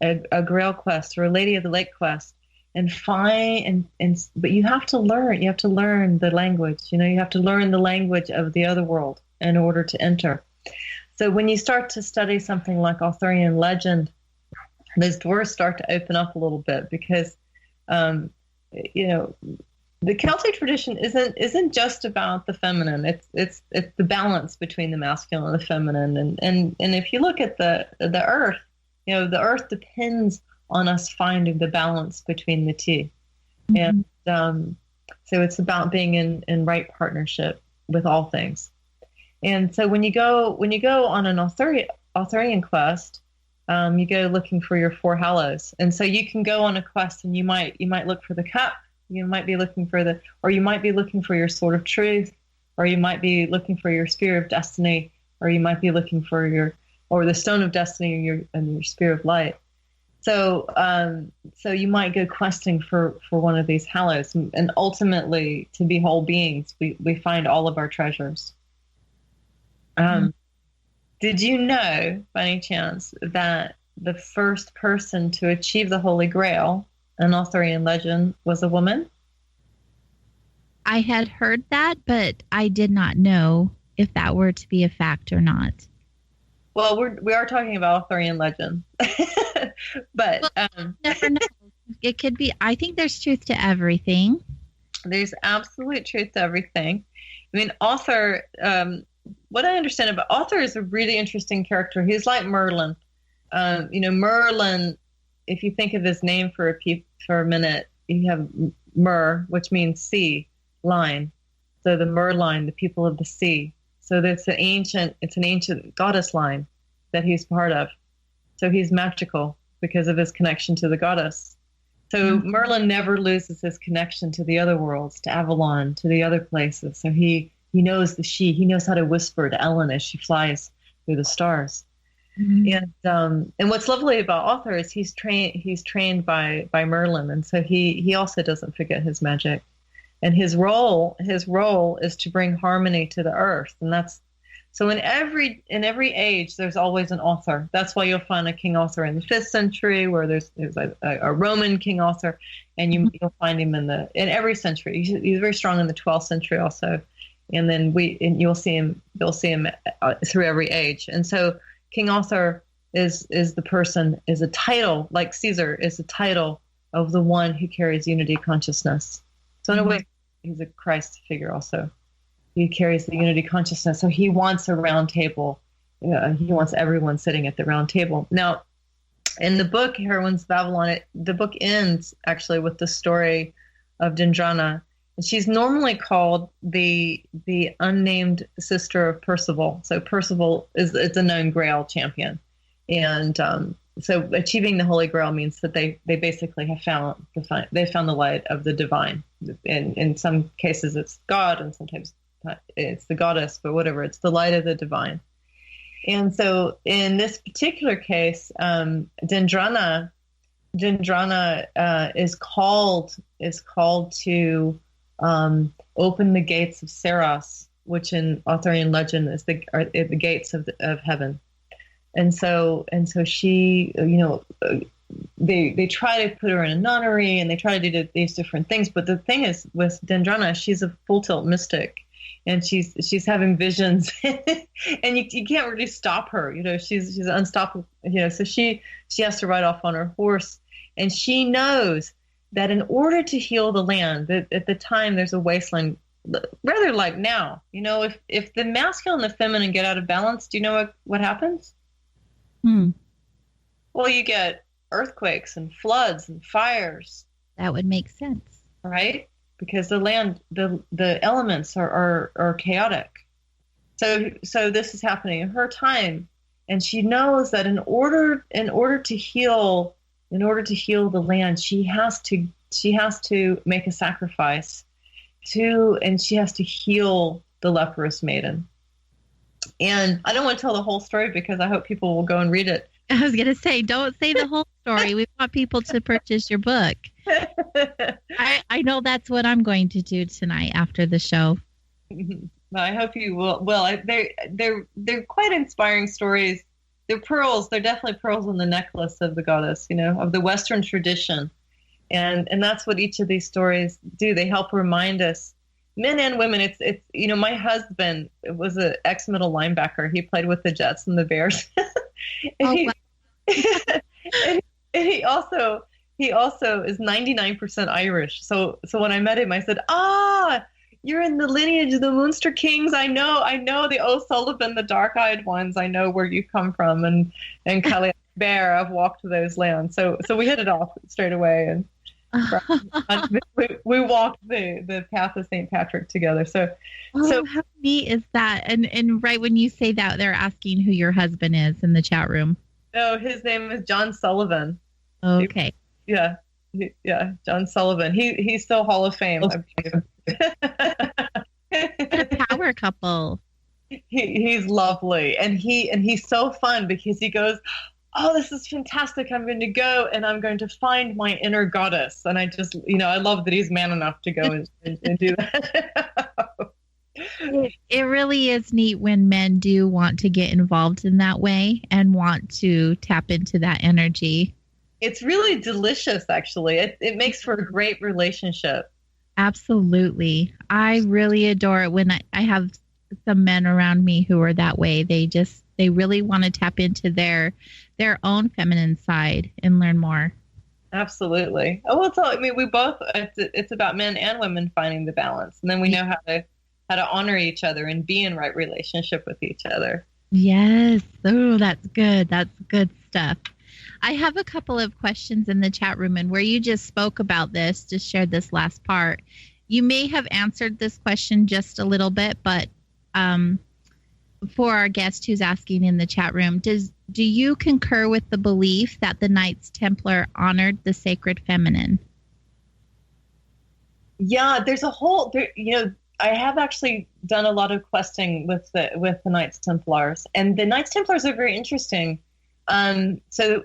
a Grail quest or a Lady of the Lake quest and find, but you have to learn. You have to learn the language. You have to learn the language of the other world in order to enter. So when you start to study something like Arthurian legend, those doors start to open up a little bit, because the Celtic tradition isn't just about the feminine. It's the balance between the masculine and the feminine. And if you look at the earth, the earth depends on us finding the balance between the two. Mm-hmm. And so it's about being in right partnership with all things. And so when you go on an Arthurian quest, you go looking for your 4 hallows. And so you can go on a quest and you might look for the cup. You might be looking for or you might be looking for your sword of truth, or you might be looking for your spear of destiny, or you might be looking for the stone of destiny and your spear of light. So you might go questing for one of these hallows, and ultimately, to be whole beings, we find all of our treasures. Did you know, by any chance, that the first person to achieve the Holy Grail in Arthurian legend was a woman? I had heard that, but I did not know if that were to be a fact or not. Well, we are talking about Arthurian legend, but never know. It could be. I think there's truth to everything. There's absolute truth to everything. I mean, Arthur. What I understand about Arthur is a really interesting character. He's like Merlin. Merlin. If you think of his name for a minute, you have Mer, which means sea, line. So the Mer line, the people of the sea. So it's an ancient goddess line that he's part of. So he's magical because of his connection to the goddess. So Merlin never loses his connection to the other worlds, to Avalon, to the other places. So he knows he knows how to whisper to Ellen as she flies through the stars. Mm-hmm. And what's lovely about Arthur is he's trained by Merlin, and so he also doesn't forget his magic. And his role is to bring harmony to the earth, and that's so in every age there's always an Arthur. That's why you'll find a King Arthur in the 5th century, where there's a Roman King Arthur, and you'll find him in every century. He's very strong in the 12th century also, and then you'll see him through every age. And so King Arthur is a title, like Caesar is a title of the one who carries unity consciousness. So in a way, he's a Christ figure also. He carries the unity consciousness. So he wants a round table. He wants everyone sitting at the round table. Now, in the book, Heroines of Babylon, the book ends actually with the story of Dendrana. She's normally called the unnamed sister of Percival. So Percival is a known Grail champion, and so achieving the Holy Grail means that they basically have found the light of the divine. In some cases, it's God, and sometimes it's the goddess, but whatever, it's the light of the divine. And so in this particular case, Dendrana is called to open the gates of Saros, which in Arthurian legend is the gates of heaven. And so she, they try to put her in a nunnery, and they try to do these different things. But the thing is, with Dendrana, she's a full tilt mystic, and she's having visions, and you can't really stop her. She's unstoppable. So she has to ride off on her horse, and she knows that in order to heal the land, that at the time there's a wasteland, rather like now. If the masculine and the feminine get out of balance, do you know what happens? Well, you get earthquakes and floods and fires. That would make sense, right? Because the land, the elements are chaotic. So this is happening in her time, and she knows that in order to heal the land, she has to make a sacrifice and she has to heal the leprous maiden. And I don't want to tell the whole story because I hope people will go and read it. I was going to say, don't say the whole story. We want people to purchase your book. I know that's what I'm going to do tonight after the show. I hope you will. Well, they're quite inspiring stories. They're pearls. They're definitely pearls in the necklace of the goddess, of the Western tradition. And that's what each of these stories do. They help remind us, men and women. It's my husband was an ex-middle linebacker. He played with the Jets and the Bears. And he also is 99% Irish. So when I met him, I said, you're in the lineage of the Munster Kings. I know the Sullivan, the dark-eyed ones. I know where you come from, and Calais Bear. I've walked those lands. So we hit it off straight away, and we walked the path of St. Patrick together. So how neat is that? And right when you say that, they're asking who your husband is in the chat room. No, his name is John Sullivan. Okay. Yeah, John Sullivan. He's still Hall of Fame. What a power couple. He's lovely, and he's so fun because he goes, oh, this is fantastic. I'm going to go and I'm going to find my inner goddess. And I just, I love that he's man enough to go and do that. It really is neat when men do want to get involved in that way and want to tap into that energy. It's really delicious, actually. It makes for a great relationship. Absolutely. I really adore it when I have some men around me who are that way. They really want to tap into their own feminine side and learn more. Absolutely. Oh, well, we both, it's about men and women finding the balance. And then we know how to honor each other and be in right relationship with each other. Yes. Oh, that's good. That's good stuff. I have a couple of questions in the chat room, and where you just spoke about this, just shared this last part. You may have answered this question just a little bit, but for our guest who's asking in the chat room, do you concur with the belief that the Knights Templar honored the sacred feminine? Yeah, there's a whole, I have actually done a lot of questing with the Knights Templars, and the Knights Templars are very interesting. So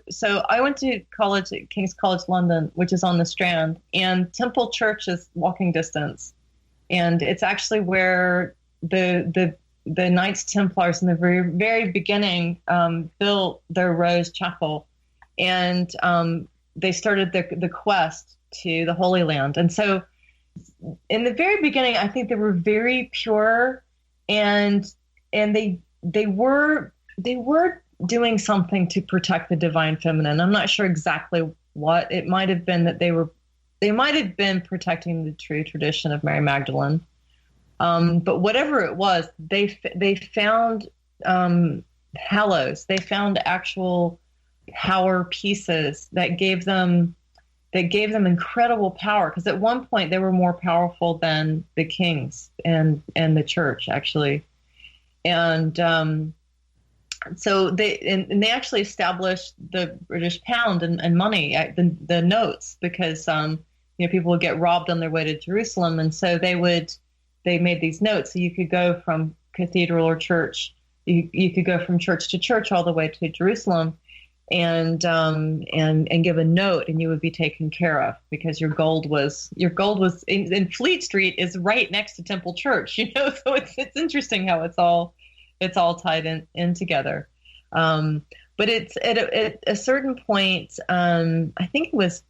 I went to college at King's College London, which is on the Strand, and Temple Church is walking distance, and it's actually where the Knights Templars in the very, very beginning built their Rose Chapel, and they started the quest to the Holy Land. And so in the very beginning, I think they were very pure, and they were doing something to protect the divine feminine. I'm not sure exactly what. It might have been that they might have been protecting the true tradition of Mary Magdalene. But whatever it was, they found hallows. They found actual power pieces that gave them incredible power. Because at one point they were more powerful than the kings and the church, actually. And so they actually established the British pound and money, the notes, because people would get robbed on their way to Jerusalem, and so they would they made these notes, so you could go from cathedral or church. You could go from church to church all the way to Jerusalem, and give a note, and you would be taken care of because your gold was in Fleet Street is right next to Temple Church, So it's interesting how it's all tied in together. But it's at a certain point, I think it was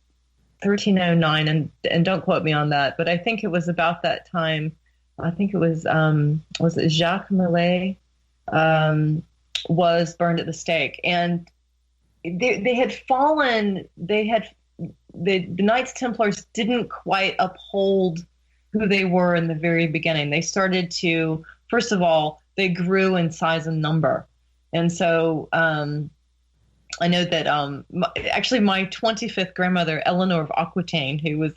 1309, and don't quote me on that, but I think it was about that time. I think it was it Jacques Millet was burned at the stake, and they had fallen. The Knights Templars didn't quite uphold who they were in the very beginning. They started to, first of all, they grew in size and number, and so I know that actually my 25th grandmother, Eleanor of Aquitaine, who was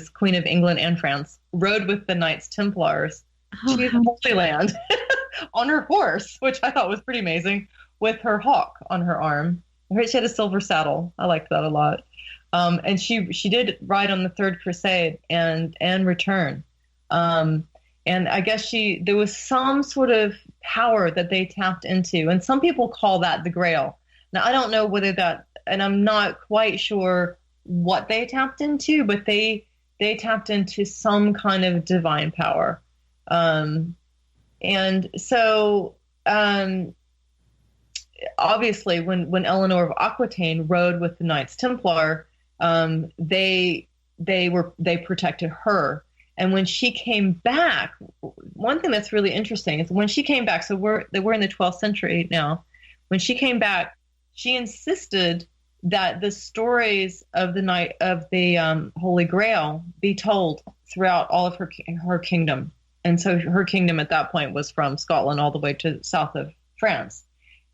Queen of England and France, rode with the Knights Templars to the Holy Land on her horse, which I thought was pretty amazing, with her hawk on her arm. She had a silver saddle. I liked that a lot. And she did ride on the Third Crusade and return. And I guess there was some sort of power that they tapped into, and some people call that the Grail. Now, I don't know whether that, and I'm not quite sure what they tapped into, but they tapped into some kind of divine power. And so, obviously, when Eleanor of Aquitaine rode with the Knights Templar, they protected her. And when she came back, one thing that's really interesting is when she came back, so we're in the 12th century now. When she came back, she insisted that the stories of the Holy Grail be told throughout all of her kingdom. And so her kingdom at that point was from Scotland all the way to south of France.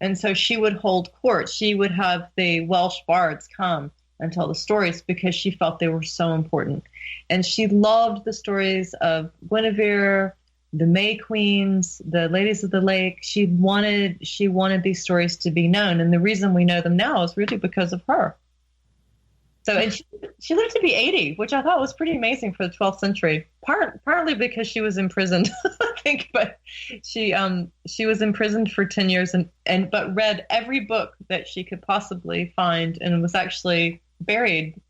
And so she would hold court. She would have the Welsh bards come and tell the stories because she felt they were so important. And she loved the stories of Guinevere, the May Queens, the Ladies of the Lake. She wanted these stories to be known. And the reason we know them now is really because of her. So, and she lived to be 80, which I thought was pretty amazing for the 12th century. Partly because she was imprisoned, I think, but she was imprisoned for 10 years but read every book that she could possibly find, and was actually buried.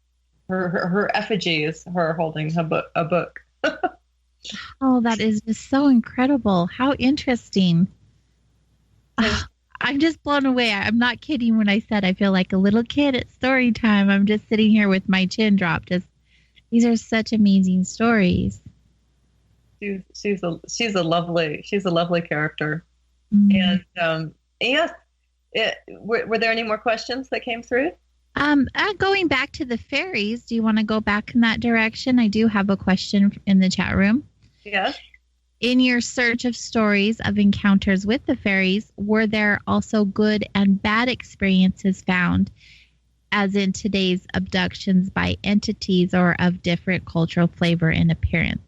Her effigy is her holding a book. Oh, that is just so incredible. How interesting. I'm just blown away. I'm not kidding when I said I feel like a little kid at story time. I'm just sitting here with my chin dropped. These are such amazing stories. She's a lovely character. Mm-hmm. And yes, were there any more questions that came through? Going back to the fairies, do you want to go back in that direction? I do have a question in the chat room. Yes. In your search of stories of encounters with the fairies, were there also good and bad experiences found, as in today's abductions by entities or of different cultural flavor and appearance?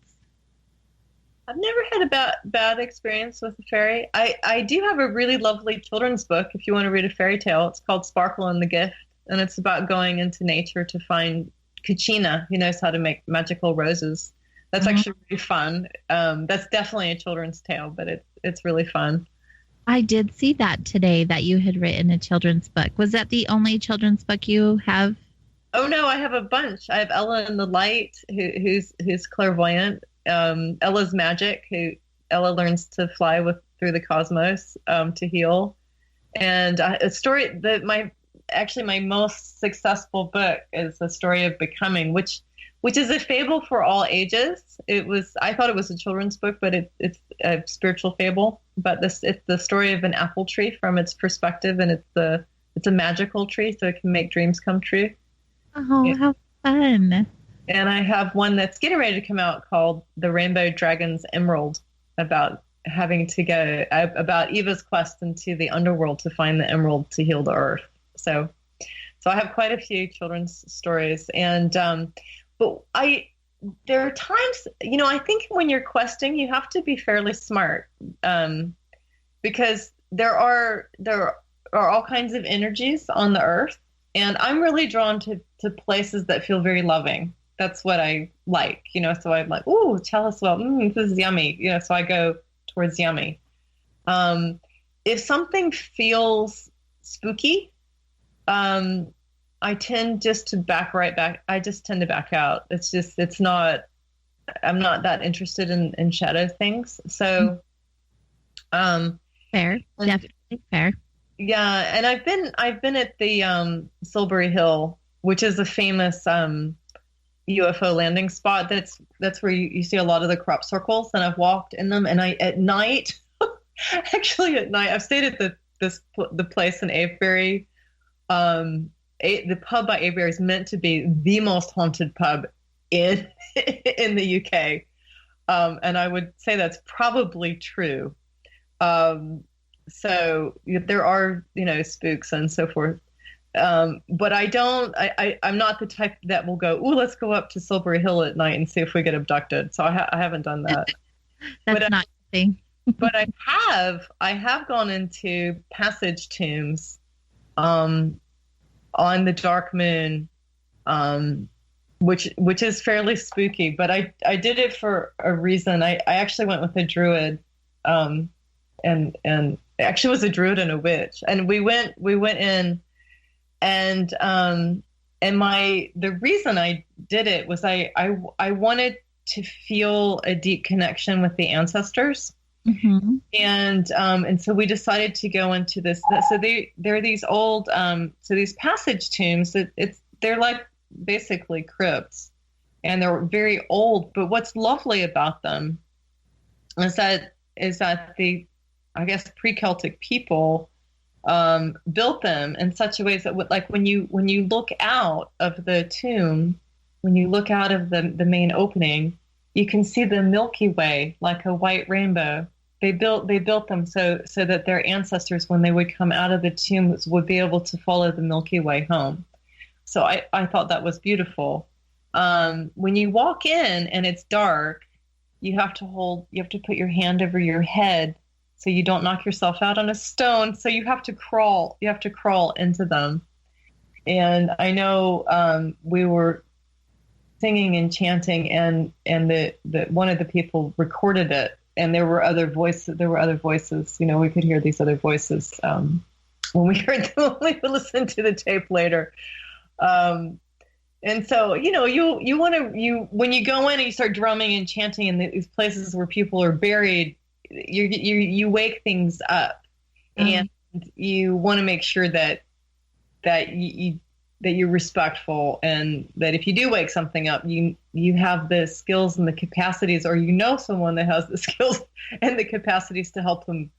I've never had a bad experience with a fairy. I do have a really lovely children's book, if you want to read a fairy tale. It's called Sparkle and the Gift, and it's about going into nature to find Kachina, who knows how to make magical roses. That's actually really fun. That's definitely a children's tale, but it's really fun. I did see that today, that you had written a children's book. Was that the only children's book you have? Oh no, I have a bunch. I have Ella and the Light, who's clairvoyant. Ella's Magic, Ella learns to fly through the cosmos to heal, and a story that my most successful book is the story of Becoming, which is a fable for all ages. I thought it was a children's book, but it's a spiritual fable. But it's the story of an apple tree from its perspective, and it's a magical tree, so it can make dreams come true. Oh, yeah. How fun! And I have one that's getting ready to come out called The Rainbow Dragon's Emerald, about having to go about Eva's quest into the underworld to find the emerald to heal the earth. So I have quite a few children's stories, and but there are times, I think when you're questing, you have to be fairly smart, because there are all kinds of energies on the earth, and I'm really drawn to places that feel very loving. that's what I like, so I'm like, ooh, tell us about, this is yummy, so I go towards yummy. If something feels spooky, I tend just to back right back. I just tend to back out. I'm not that interested in shadow things. So, fair, definitely fair. Yeah. And I've been at the, Silbury Hill, which is a famous, UFO landing spot. That's where you see a lot of the crop circles, and I've walked in them. And at night, I've stayed at the place in Avebury. The pub by Avebury is meant to be the most haunted pub in the UK, and I would say that's probably true. So there are spooks and so forth, but I'm not the type that will go, ooh, let's go up to Silbury Hill at night and see if we get abducted. So I haven't done that. That's not a thing. But I have gone into passage tombs on the dark moon, which is fairly spooky, but I did it for a reason. I actually went with a druid, and actually was a druid and a witch, and we went in, and the reason I did it was I wanted to feel a deep connection with the ancestors. Mm-hmm. And so we decided to go into this. So they're these old, so these passage tombs. They're like basically crypts, and they're very old. But what's lovely about them is that the, I guess, pre-Celtic people built them in such a way that, like, when you look out of the tomb, when you look out of the main opening, you can see the Milky Way like a white rainbow. They built them so that their ancestors, when they would come out of the tombs, would be able to follow the Milky Way home. So I thought that was beautiful. When you walk in and it's dark, you have to put your hand over your head so you don't knock yourself out on a stone. So you have to crawl into them. And I know we were singing and chanting, and the one of the people recorded it, and there were other voices. We could hear these other voices when we heard them, when we listened to the tape later. And so, when you go in and you start drumming and chanting in these places where people are buried, you wake things up, and you want to make sure that you're respectful, and that if you do wake something up, you have the skills and the capacities, or someone that has the skills and the capacities to help them,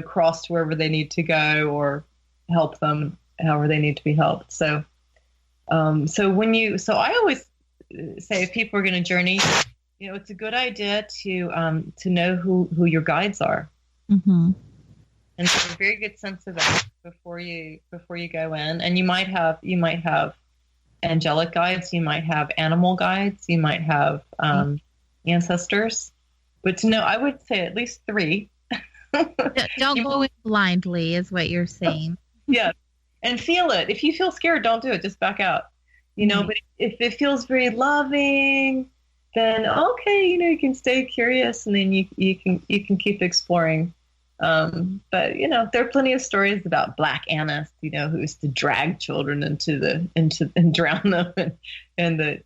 cross to wherever they need to go, or help them however they need to be helped. So I always say, if people are going to journey, it's a good idea to know who your guides are. Mm-hmm. And so a very good sense of that before you go in. And you might have angelic guides, you might have animal guides, you might have ancestors. But to know, I would say at least 3. Don't go in blindly, is what you're saying. Yeah. And feel it. If you feel scared, don't do it. Just back out. But if it feels very loving, then okay, you can stay curious, and then you can keep exploring. But there are plenty of stories about Black Annis, who used to drag children and drown them, and the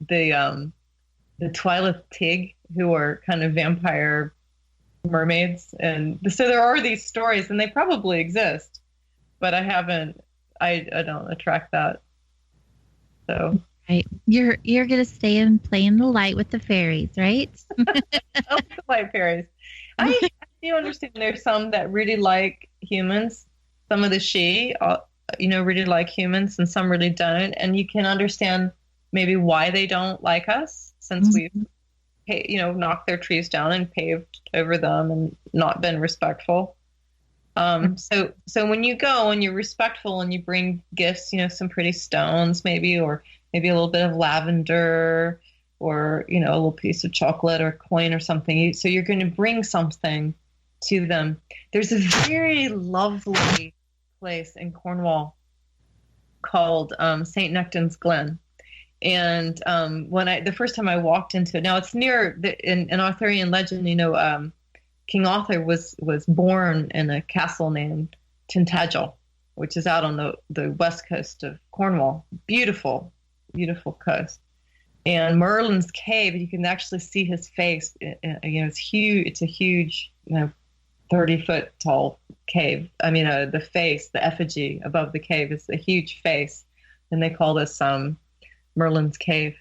Twyla Tig, who are kind of vampire mermaids, and so there are these stories, and they probably exist, but I don't attract that. So right, you're gonna stay and play in the light with the fairies, right? The light fairies. I do understand there's some that really like humans. Some of the Shi, really like humans, and some really don't. And you can understand maybe why they don't like us, since we've, knocked their trees down and paved over them and not been respectful. So when you go and you're respectful and you bring gifts, some pretty stones maybe, or maybe a little bit of lavender, or, a little piece of chocolate or coin or something. So you're going to bring something to them. There's a very lovely place in Cornwall called St. Nectan's Glen. And the first time I walked into it, now it's near in Arthurian legend, King Arthur was born in a castle named Tintagel, which is out on the west coast of Cornwall. Beautiful, beautiful coast. And Merlin's cave, you can actually see his face. It's huge. It's a huge, 30-foot tall cave. I mean, the face, the effigy above the cave is a huge face, and they call this Merlin's cave.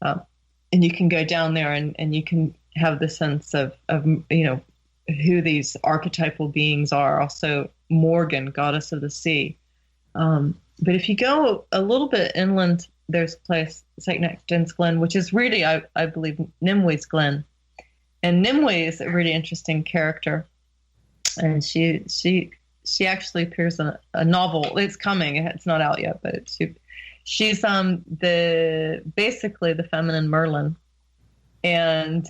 And you can go down there, and you can have the sense of who these archetypal beings are. Also, Morgan, goddess of the sea. But if you go a little bit inland, there's a place, St. Nectan's Glen, which is really, I believe, Nimwe's Glen. And Nimue is a really interesting character. And she actually appears in a novel. It's coming. It's not out yet, but she's basically the feminine Merlin. And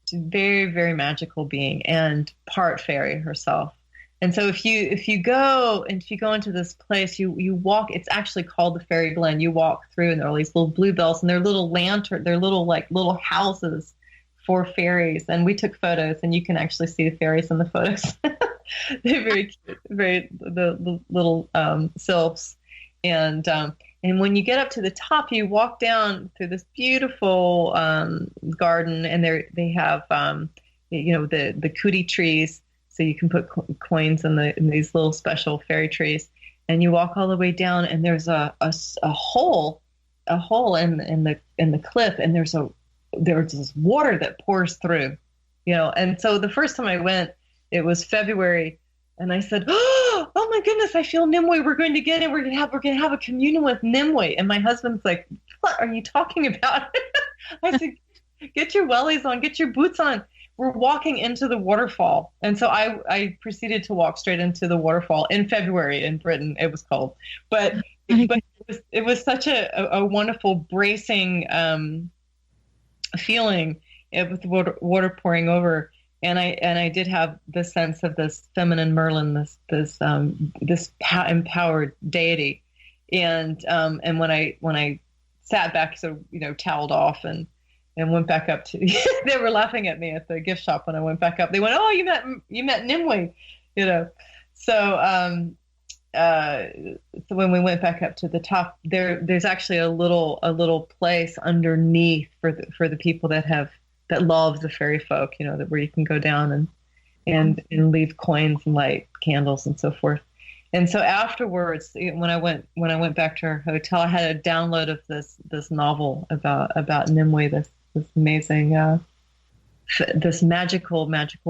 she's a very, very magical being and part fairy herself. And so if you go into this place, you walk. It's actually called the Fairy Glen. You walk through, and there are these little bluebells, and they're little lantern. They're little houses for fairies. And we took photos, and you can actually see the fairies in the photos. They're very cute, the little sylphs. And when you get up to the top, you walk down through this beautiful garden, and they have the cootie trees. So you can put coins in these little special fairy trees, and you walk all the way down, and there's a hole in the cliff, and there's this water that pours through, And so the first time I went, it was February, and I said, "Oh my goodness, I feel Nimue. We're going to get it. We're going to have a communion with Nimue." And my husband's like, "What are you talking about?" I said, "Get your wellies on, get your boots on. We're walking into the waterfall." And so I proceeded to walk straight into the waterfall in February in Britain. It was cold, but it was such a wonderful bracing feeling with the water pouring over. And I did have the sense of this feminine Merlin, this empowered deity. And when I sat back, toweled off and went back up to, they were laughing at me at the gift shop when I went back up. They went, "Oh, you met Nimue," So, so when we went back up to the top, there's actually a little place underneath for the people that love the fairy folk, where you can go down and leave coins and light candles and so forth. And so afterwards, when I went back to our hotel, I had a download of this novel about Nimue, this amazing, this magical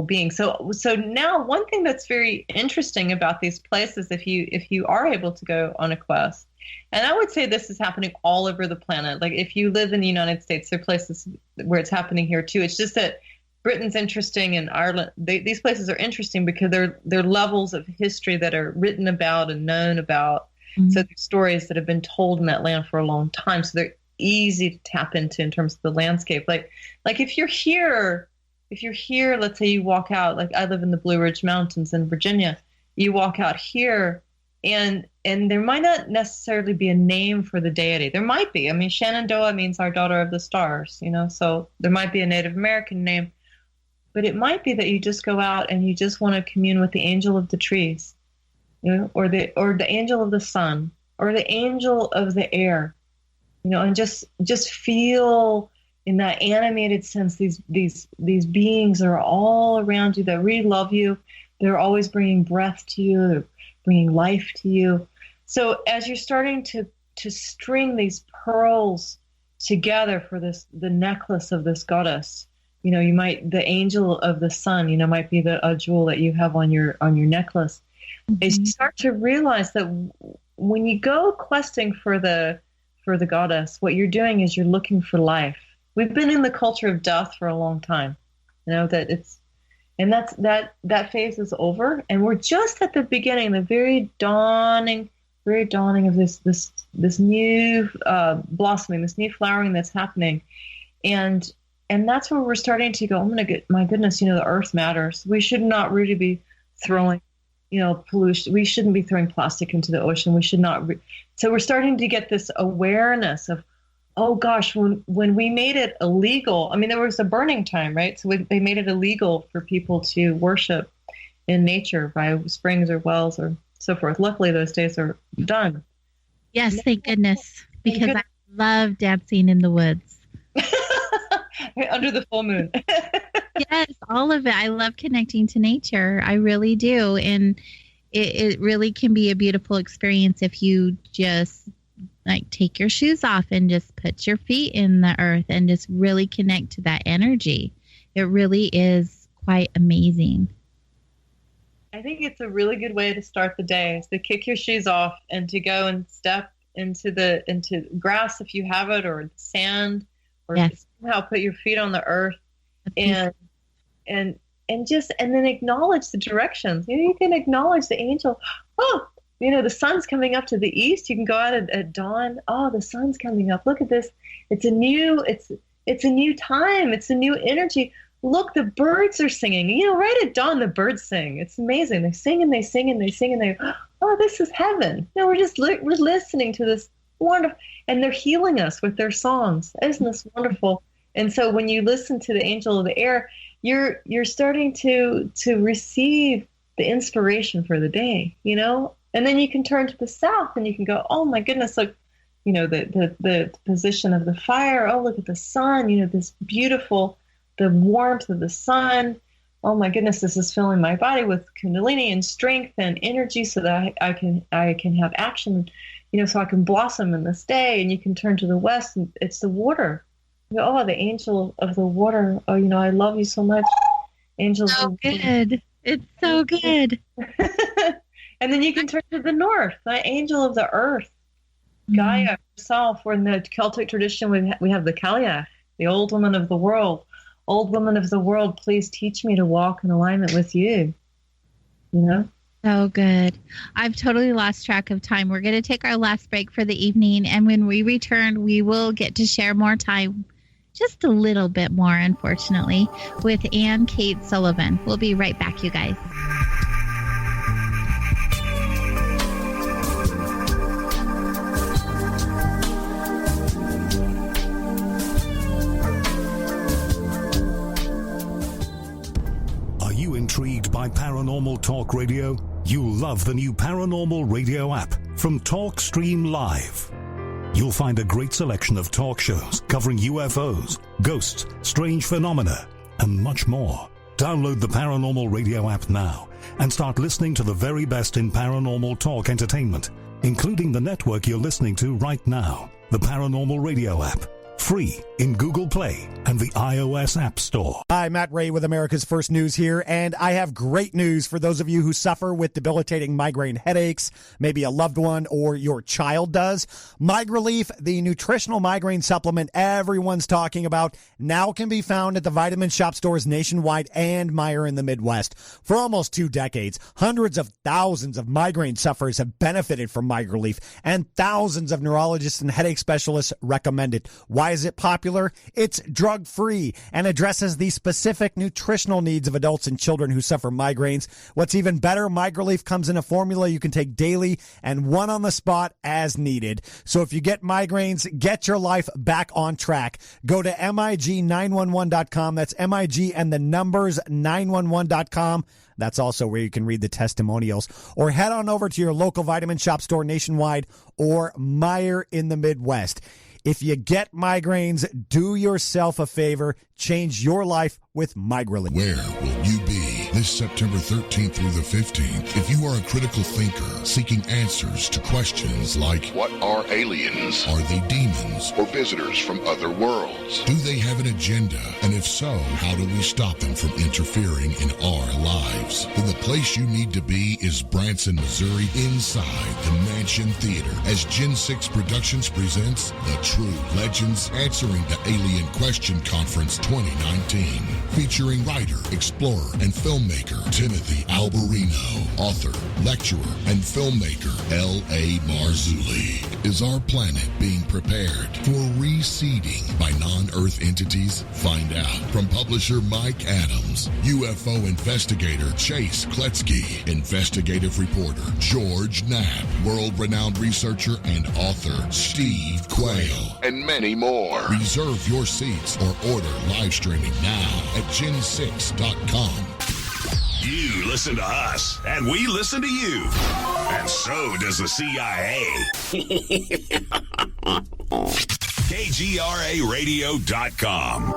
being. So now one thing that's very interesting about these places, if you are able to go on a quest, and I would say this is happening all over the planet. Like if you live in the United States, there are places where it's happening here too. It's just that Britain's interesting and Ireland, these places are interesting because they're levels of history that are written about and known about. Mm-hmm. So there's stories that have been told in that land for a long time. So they're easy to tap into in terms of the landscape. Like if you're here, let's say you walk out, like I live in the Blue Ridge Mountains in Virginia, you walk out here and there might not necessarily be a name for the deity. There might be. I mean, Shenandoah means our daughter of the stars, so there might be a Native American name, but it might be that you just go out and you just want to commune with the angel of the trees, or the angel of the sun, or the angel of the air, and just feel in that animated sense, these beings are all around you that really love you. They're always bringing breath to you. They're bringing life to you. So as you're starting to string these pearls together for the necklace of this goddess, the angel of the sun, might be a jewel that you have on your necklace. Mm-hmm. As you start to realize that when you go questing for the goddess, what you're doing is you're looking for life. We've been in the culture of death for a long time, that phase is over, and we're just at the beginning, the very dawning of this new blossoming, this new flowering that's happening, and that's where we're starting to go, my goodness, the earth matters. We should not really be throwing, pollution. We shouldn't be throwing plastic into the ocean. We should not. So we're starting to get this awareness of oh gosh, when we made it illegal, I mean, there was a burning time, right? So they made it illegal for people to worship in nature by springs or wells or so forth. Luckily, those days are done. Yes, thank goodness, because I love dancing in the woods. Under the full moon. Yes, all of it. I love connecting to nature. I really do. And it really can be a beautiful experience if you just like take your shoes off and just put your feet in the earth and just really connect to that energy. It really is quite amazing. I think it's a really good way to start the day, is to kick your shoes off and to go and step into grass if you have it, or sand, or somehow put your feet on the earth and then acknowledge the directions. You can acknowledge the angel. Oh, the sun's coming up to the east. You can go out at dawn. Oh, the sun's coming up. Look at this. It's a new time. It's a new energy. Look, the birds are singing. Right at dawn, the birds sing. It's amazing. They sing and they sing and they sing and they, oh, this is heaven. We're listening to this wonderful, and they're healing us with their songs. Isn't this wonderful? And so when you listen to the angel of the air, you're starting to receive the inspiration for the day, and then you can turn to the south and you can go, oh my goodness, look, the position of the fire. Oh, look at the sun, this beautiful, the warmth of the sun. Oh my goodness, this is filling my body with kundalini and strength and energy so that I can have action, so I can blossom in this day. And you can turn to the west and it's the water. Oh, the angel of the water. Oh, I love you so much. Angel. So good. It's so good. And then you can turn to the north, the angel of the earth, Gaia herself. Or in the Celtic tradition, we have the Cailleach, the old woman of the world. Old woman of the world, please teach me to walk in alignment with you. So good. I've totally lost track of time. We're going to take our last break for the evening. And when we return, we will get to share more time, just a little bit more, unfortunately, with AynCates Sullivan. We'll be right back, you guys. Intrigued by Paranormal Talk Radio? You'll love the new Paranormal Radio app from TalkStream Live. You'll find a great selection of talk shows covering UFOs, ghosts, strange phenomena, and much more. Download the Paranormal Radio app now and start listening to the very best in paranormal talk entertainment, including the network you're listening to right now. The Paranormal Radio app. Free in Google Play and the iOS App Store. Hi, Matt Ray with America's First News here, and I have great news for those of you who suffer with debilitating migraine headaches, maybe a loved one or your child does. MigraLief, the nutritional migraine supplement everyone's talking about, now can be found at the vitamin shop stores nationwide and Meijer in the Midwest. For almost 2 decades, hundreds of thousands of migraine sufferers have benefited from MigraLief, and thousands of neurologists and headache specialists recommend it. Why is it popular? It's drug-free and addresses the specific nutritional needs of adults and children who suffer migraines. What's even better, MigraLief comes in a formula you can take daily and one on the spot as needed. So if you get migraines, get your life back on track. Go to MIG911.com. That's MIG and the numbers 911.com. That's also where you can read the testimonials. Or head on over to your local vitamin shop store nationwide or Meijer in the Midwest. If you get migraines, do yourself a favor. Change your life with MigraLief. Where will you be this September 13th through the 15th if you are a critical thinker seeking answers to questions like, what are aliens? Are they demons or visitors from other worlds? Do they have an agenda? And if so, how do we stop them from interfering in our lives? Then the place you need to be is Branson, Missouri, inside the Mansion Theater, as Gen 6 Productions presents The True Legends Answering the Alien Question Conference 2019, featuring writer, explorer, and film filmmaker Timothy Alberino, author, lecturer, and filmmaker L.A. Marzulli. Is our planet being prepared for reseeding by non-Earth entities? Find out from publisher Mike Adams, UFO investigator Chase Kletzky, investigative reporter George Knapp, world-renowned researcher and author Steve Quayle, and many more. Reserve your seats or order live streaming now at gen6.com. You listen to us, and we listen to you. And so does the CIA. KGRAradio.com.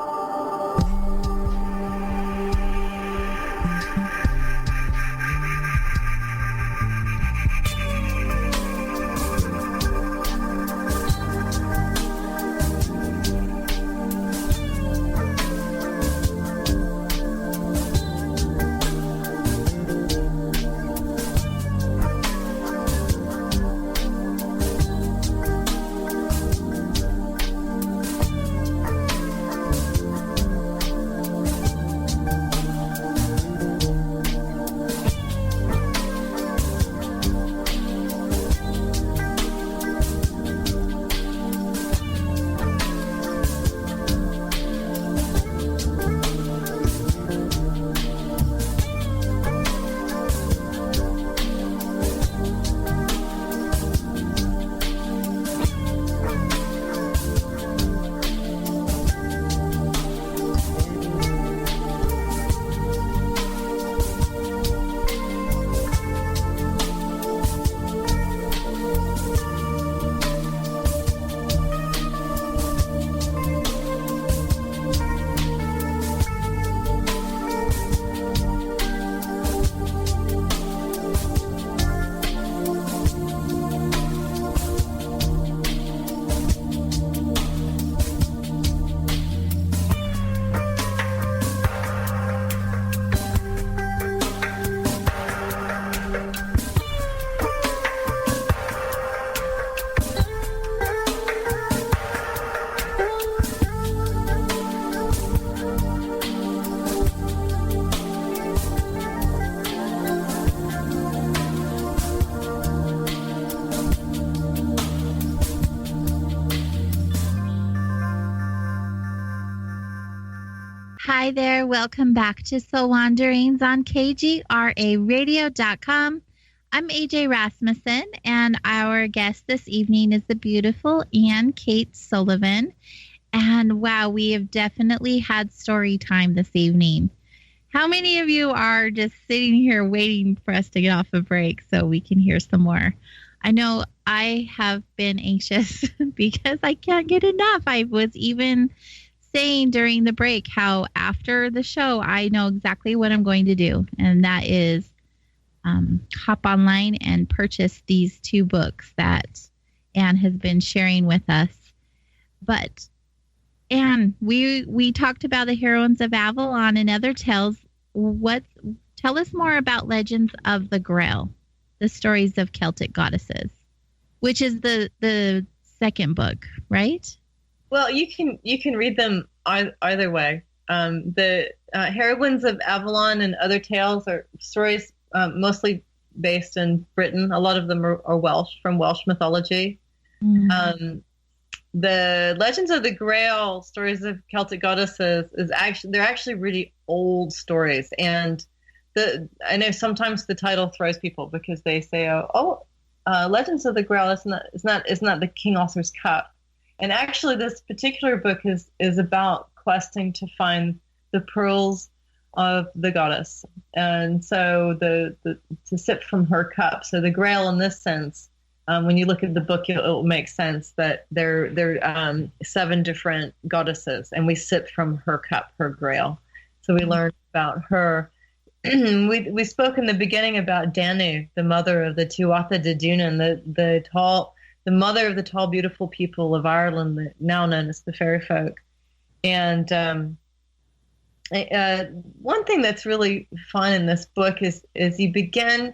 Hi there. Welcome back to Soul Wanderings on KGRAradio.com. I'm AJ Rasmussen, and our guest this evening is the beautiful AynCates Sullivan. And wow, we have definitely had story time this evening. How many of you are just sitting here waiting for us to get off a break so we can hear some more? I know I have been anxious because I can't get enough. I was even saying during the break how after the show, I know exactly what I'm going to do. And that is hop online and purchase these two books that Anne has been sharing with us. But Anne, we talked about the heroines of Avalon and other tales. Tell us more about Legends of the Grail, the stories of Celtic goddesses, which is the second book, right? Well, you can read them either way. The heroines of Avalon and other tales are stories mostly based in Britain. A lot of them are Welsh, from Welsh mythology. Mm-hmm. The Legends of the Grail, stories of Celtic goddesses, they're actually really old stories. And I know sometimes the title throws people because they say, Legends of the Grail is not the King Arthur's Cup. And actually, this particular book is about questing to find the pearls of the goddess, and so to sip from her cup. So the Grail, in this sense, when you look at the book, it will make sense that they're 7 different goddesses, and we sip from her cup, her Grail. So we learn about her. We spoke in the beginning about Danu, the mother of the Tuatha De Danann, the mother of the tall, beautiful people of Ireland, now known as the Fairy Folk. And one thing that's really fun in this book is it begins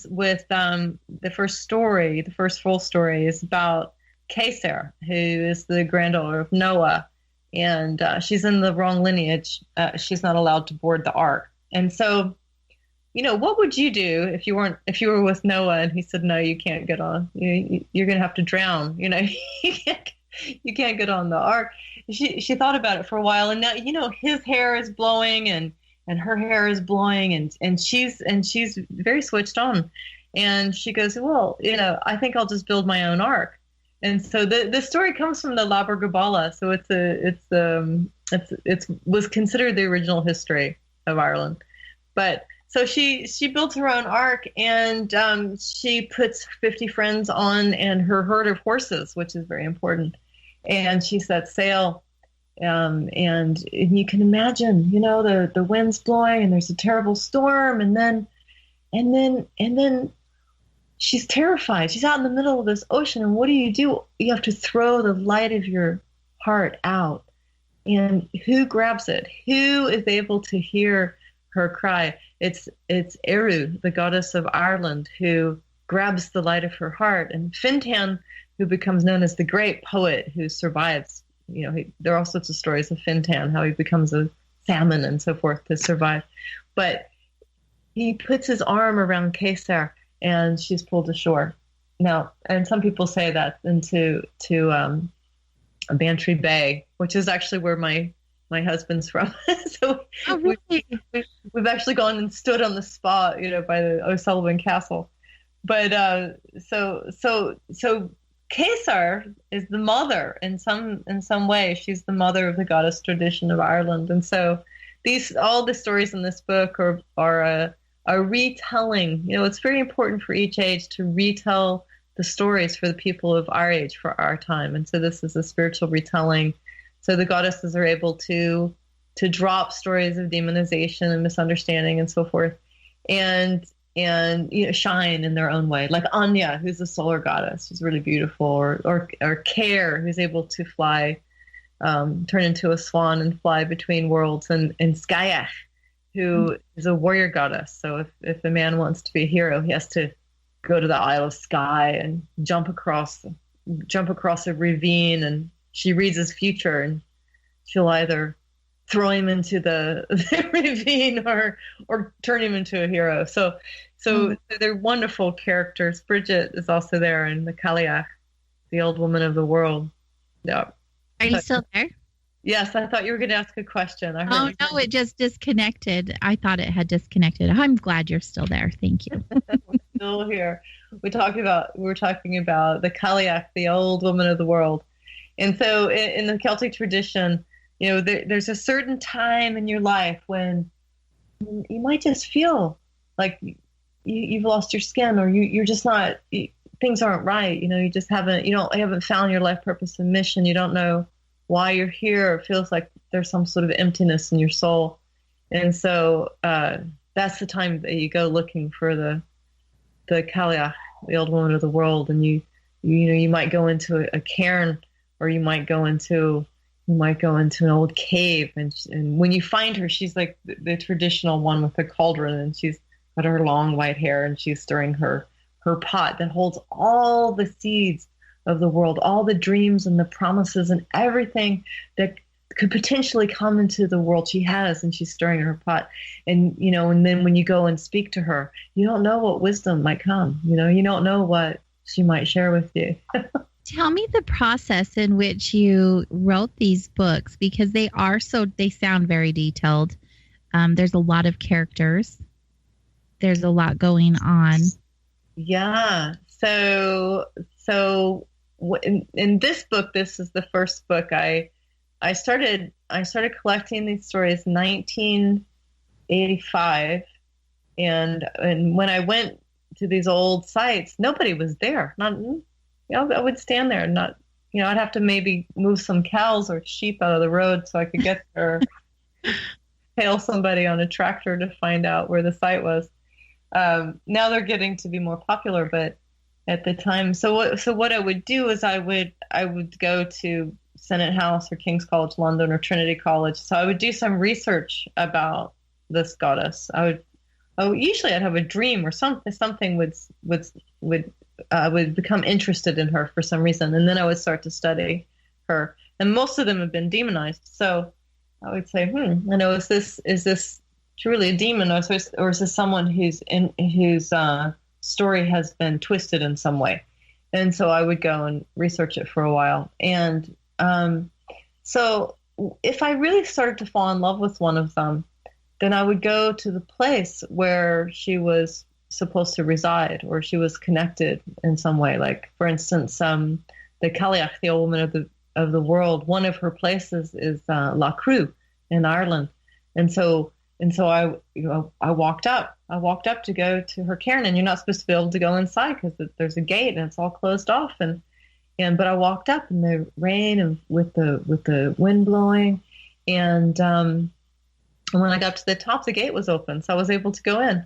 with the first story. The first full story is about Caesar, who is the granddaughter of Noah, and she's in the wrong lineage. She's not allowed to board the ark. And so, what would you do if you were with Noah and he said, no, you can't get on, you're going to have to drown, you can't get on the ark. She thought about it for a while, and now, his hair is blowing and her hair is blowing, and she's very switched on. And she goes, well, I think I'll just build my own ark. And so the story comes from the Liber Gabála. So it was considered the original history of Ireland. But so she built her own ark, and she puts 50 friends on and her herd of horses, which is very important. And she sets sail. And you can imagine, the wind's blowing and there's a terrible storm, and then she's terrified. She's out in the middle of this ocean, and what do? You have to throw the light of your heart out. And who grabs it? Who is able to hear her cry? It's Eru, the goddess of Ireland, who grabs the light of her heart. And Fintan, who becomes known as the great poet who survives. There are all sorts of stories of Fintan, how he becomes a salmon and so forth to survive. But he puts his arm around Caesar, and she's pulled ashore. Now, and some people say that into Bantry Bay, which is actually where my husband's from. So really? we've actually gone and stood on the spot, by the Sullivan Castle. But so Caesar is the mother in some way. She's the mother of the goddess tradition of Ireland, and so all the stories in this book are a retelling. It's very important for each age to retell the stories for the people of our age, for our time. And so this is a spiritual retelling. So the goddesses are able to drop stories of demonization and misunderstanding and so forth, and shine in their own way. Like Anya, who's the solar goddess, who's really beautiful, or Care, who's able to fly, turn into a swan and fly between worlds, and Skayach, who is a warrior goddess. So if a man wants to be a hero, he has to go to the Isle of Skye and jump across a ravine, and she reads his future, and she'll either throw him into the ravine or turn him into a hero. So they're wonderful characters. Bridget is also there, and the Cailleach, the old woman of the world. Yeah. Are you still there? Yes, I thought you were going to ask a question. No, it just disconnected. I thought it had disconnected. I'm glad you're still there. Thank you. We're still here. We're talking about the Cailleach, the old woman of the world. And so in the Celtic tradition, there's a certain time in your life when you might just feel like you've lost your skin, or you're just not, things aren't right. You just haven't found your life purpose and mission. You don't know why you're here. It feels like there's some sort of emptiness in your soul. And so that's the time that you go looking for the Cailleach, the old woman of the world. And you might go into a cairn, or you might go into an old cave, and when you find her, she's like the traditional one with the cauldron, and she's got her long white hair, and she's stirring her pot that holds all the seeds of the world, all the dreams and the promises and everything that could potentially come into the world. She has, and she's stirring her pot. And and then when you go and speak to her, you don't know what wisdom might come. You don't know what she might share with you. Tell me the process in which you wrote these books, because they sound very detailed. There's a lot of characters. There's a lot going on. Yeah. So in this book, this is the first book I started collecting these stories in 1985, and when I went to these old sites, nobody was there. I would stand there and not, I'd have to maybe move some cows or sheep out of the road so I could get there, hail somebody on a tractor to find out where the site was. Now they're getting to be more popular, but at the time, so what I would do is I would go to Senate House or King's College London or Trinity College. So I would do some research about this goddess. Usually I'd have a dream or something would become interested in her for some reason, and then I would start to study her. and most of them have been demonized. So I would say, is this truly a demon, or is this someone whose story has been twisted in some way? And so I would go and research it for a while. And so if I really started to fall in love with one of them, then I would go to the place where she was supposed to reside, or she was connected in some way. Like, for instance, the Cailleach, the old woman of the world, one of her places is La Crue in Ireland. And so I walked up to go to her cairn, and you're not supposed to be able to go inside because there's a gate and it's all closed off. But I walked up in the rain and with the wind blowing, and when I got to the top, the gate was open, so I was able to go in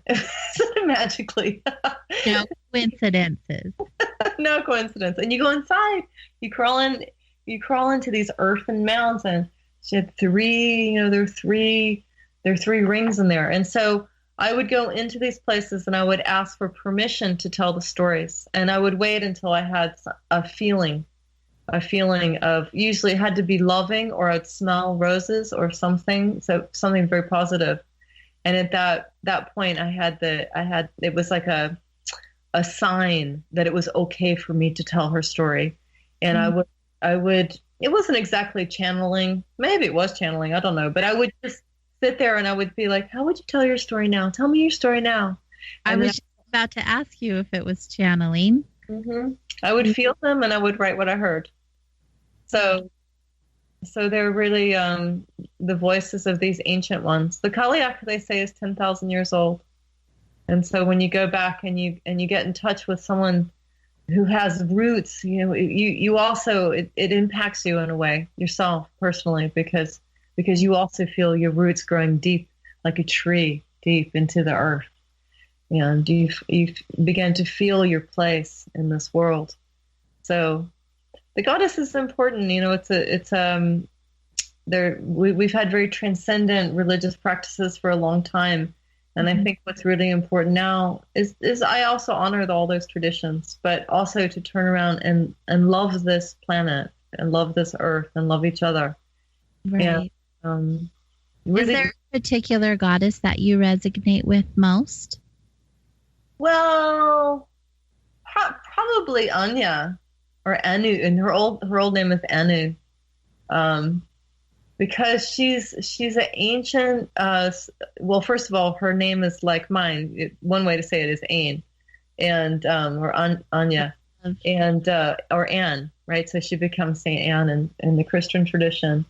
magically. No coincidences. No coincidence. And you go inside, you crawl into these earthen mounds, and she had three. There are three rings in there, and so I would go into these places and I would ask for permission to tell the stories, and I would wait until I had a feeling of, usually it had to be loving, or I'd smell roses or something, so something very positive. And at that point it was like a sign that it was okay for me to tell her story. And I would it wasn't exactly channeling, maybe it was channeling, I don't know, but I would just sit there and I would be like, how would you tell your story now? Tell me your story now. I was just about to ask you if it was channeling. Mm-hmm. I would feel them and I would write what I heard. So they're really the voices of these ancient ones. The Cailleach, they say, is 10,000 years old. And so when you go back and you get in touch with someone who has roots, you also, it impacts you in a way, yourself personally, because you also feel your roots growing deep, like a tree, deep into the earth. And you begin to feel your place in this world. So the goddess is important. We've had very transcendent religious practices for a long time. And I think what's really important now is I also honor all those traditions, but also to turn around and love this planet and love this earth and love each other. Right. And, really, is there a particular goddess that you resonate with most? Well, probably Anya or Anu, and her old name is Anu. Because she's an ancient, well, first of all, her name is like mine. One way to say it is Ayn, or Anya, and or Anne, right? So she becomes Saint Anne in the Christian tradition.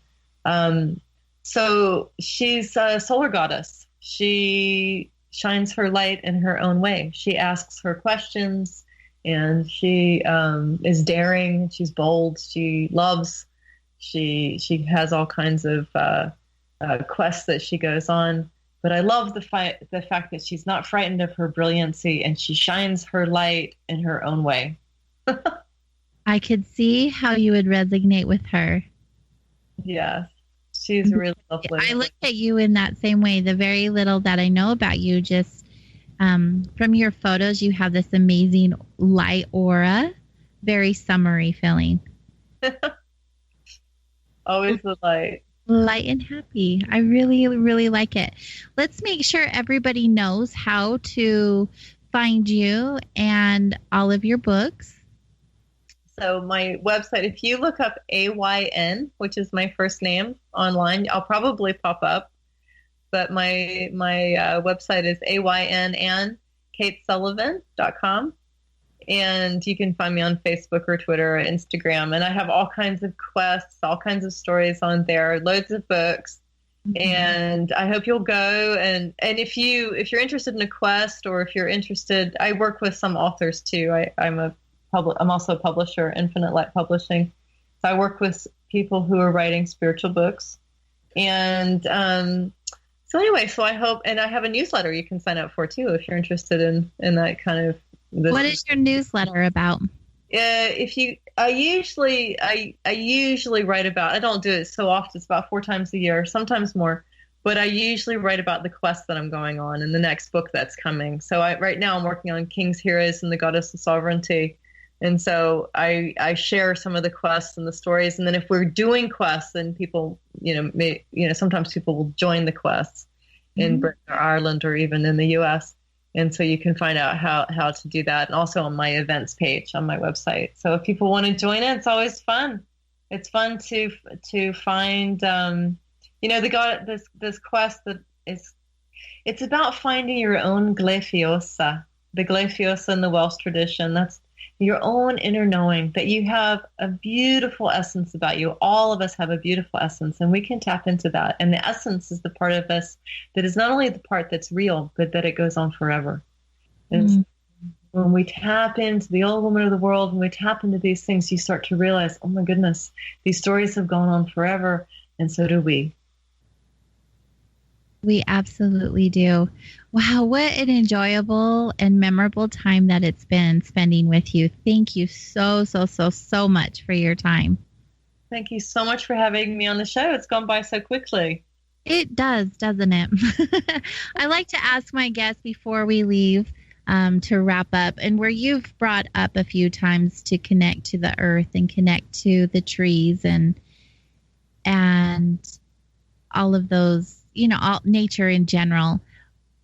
So she's a solar goddess. She shines her light in her own way. She asks her questions, and she is daring. She's bold. She loves. She has all kinds of quests that she goes on, but I love the fact that she's not frightened of her brilliancy, and she shines her light in her own way. I could see how you would resonate with her. Yeah, she's really lovely. I look at you in that same way. The very little that I know about you, just from your photos, you have this amazing light aura, very summery feeling. Always the light. Light and happy. I really, really like it. Let's make sure everybody knows how to find you and all of your books. So my website, if you look up AYN, which is my first name online, I'll probably pop up. But my website is AynCatesSullivan.com. And you can find me on Facebook or Twitter or Instagram. And I have all kinds of quests, all kinds of stories on there, loads of books. Mm-hmm. And I hope you'll go. And if you're interested in a quest, or if you're interested, I work with some authors too. I'm also a publisher, Infinite Light Publishing. So I work with people who are writing spiritual books. And so anyway, so I hope, and I have a newsletter you can sign up for too if you're interested in that kind of. What is your newsletter about? I usually write about, I don't do it so often, it's about 4 times a year, sometimes more, but I usually write about the quest that I'm going on and the next book that's coming. So right now I'm working on King's Heroes and the Goddess of Sovereignty. And so I share some of the quests and the stories. And then if we're doing quests, then people, sometimes people will join the quests in Britain or Ireland or even in the US. And so you can find out how to do that. And also on my events page on my website. So if people want to join it, it's always fun. It's fun to find, this quest that it's about finding your own gleifiosa, the gleifiosa in the Welsh tradition. That's your own inner knowing, that you have a beautiful essence about you. All of us have a beautiful essence, and we can tap into that. And the essence is the part of us that is not only the part that's real, but that it goes on forever. And when we tap into the old woman of the world, when we tap into these things, you start to realize, oh my goodness, these stories have gone on forever, and so do we. We absolutely do. Wow, what an enjoyable and memorable time that it's been spending with you. Thank you so much for your time. Thank you so much for having me on the show. It's gone by so quickly. It does, doesn't it? I like to ask my guests before we leave to wrap up, and where you've brought up a few times to connect to the earth and connect to the trees and all of those, all nature in general.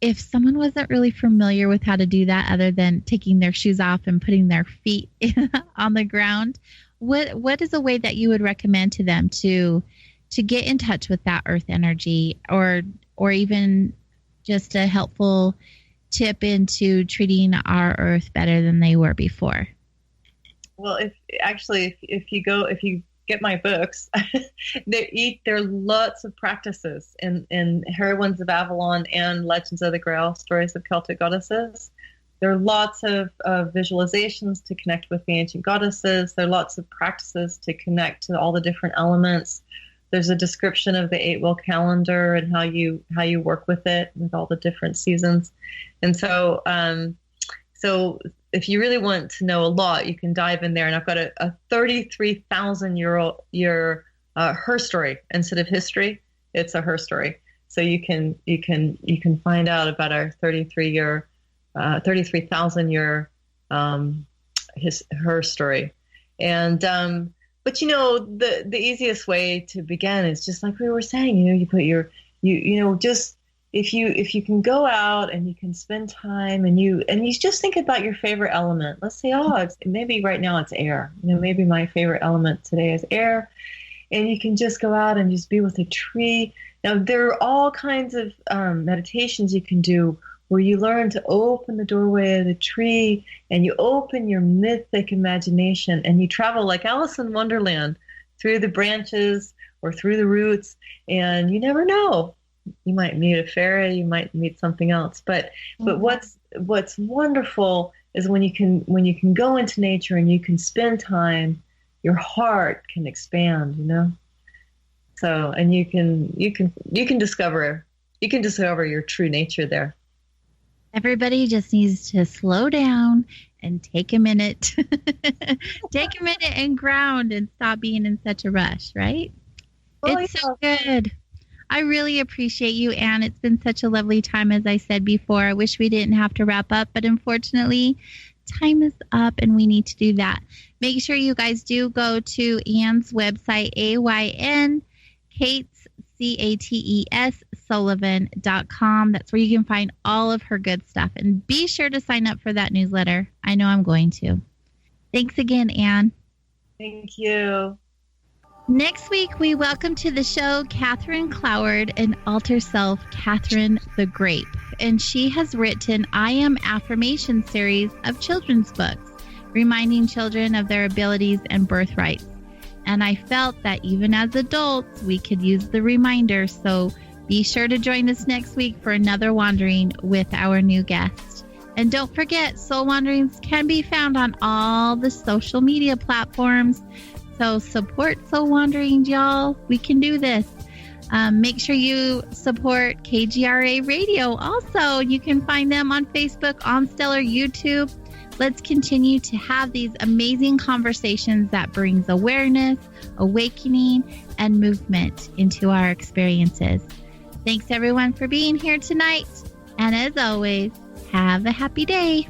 If someone wasn't really familiar with how to do that, other than taking their shoes off and putting their feet on the ground, what is a way that you would recommend to them to get in touch with that earth energy, or even just a helpful tip into treating our earth better than they were before? Well, if you get my books, there are lots of practices in Heroines of Avalon and Legends of the Grail, Stories of Celtic Goddesses. There are lots of visualizations to connect with the ancient goddesses. There are lots of practices to connect to all the different elements. There's a description of the 8-wheel calendar and how you work with it, with all the different seasons. And so if you really want to know a lot, you can dive in there. And I've got a 33,000 year her story instead of history. It's a her story. So you can find out about our 33,000 year her story. And but the easiest way to begin is just like we were saying. You put just if you can go out and you can spend time and you just think about your favorite element. Let's say, maybe right now it's air. Maybe my favorite element today is air, and you can just go out and just be with a tree. Now there are all kinds of meditations you can do where you learn to open the doorway of the tree and you open your mythic imagination and you travel like Alice in Wonderland through the branches or through the roots, and you never know. You might meet a fairy, you might meet something else. But what's wonderful is when you can go into nature and you can spend time, your heart can expand, So, and you can discover your true nature there. Everybody just needs to slow down and take a minute. Take a minute and ground and stop being in such a rush, right? It's so good. I really appreciate you, Anne. It's been such a lovely time, as I said before. I wish we didn't have to wrap up, but unfortunately, time is up and we need to do that. Make sure you guys do go to Anne's website, AynCates, CATES, Sullivan.com. That's where you can find all of her good stuff. And be sure to sign up for that newsletter. I know I'm going to. Thanks again, Anne. Thank you. Next week, we welcome to the show Catherine Cloward and alter self Catherine the Grape. And she has written I Am Affirmation series of children's books, reminding children of their abilities and birthrights. And I felt that even as adults, we could use the reminder. So be sure to join us next week for another Wandering with our new guest. And don't forget, Soul Wanderings can be found on all the social media platforms. So support Soul Wanderings, y'all. We can do this. Make sure you support KGRA Radio. Also, you can find them on Facebook, on Stellar, YouTube. Let's continue to have these amazing conversations that brings awareness, awakening, and movement into our experiences. Thanks, everyone, for being here tonight. And as always, have a happy day.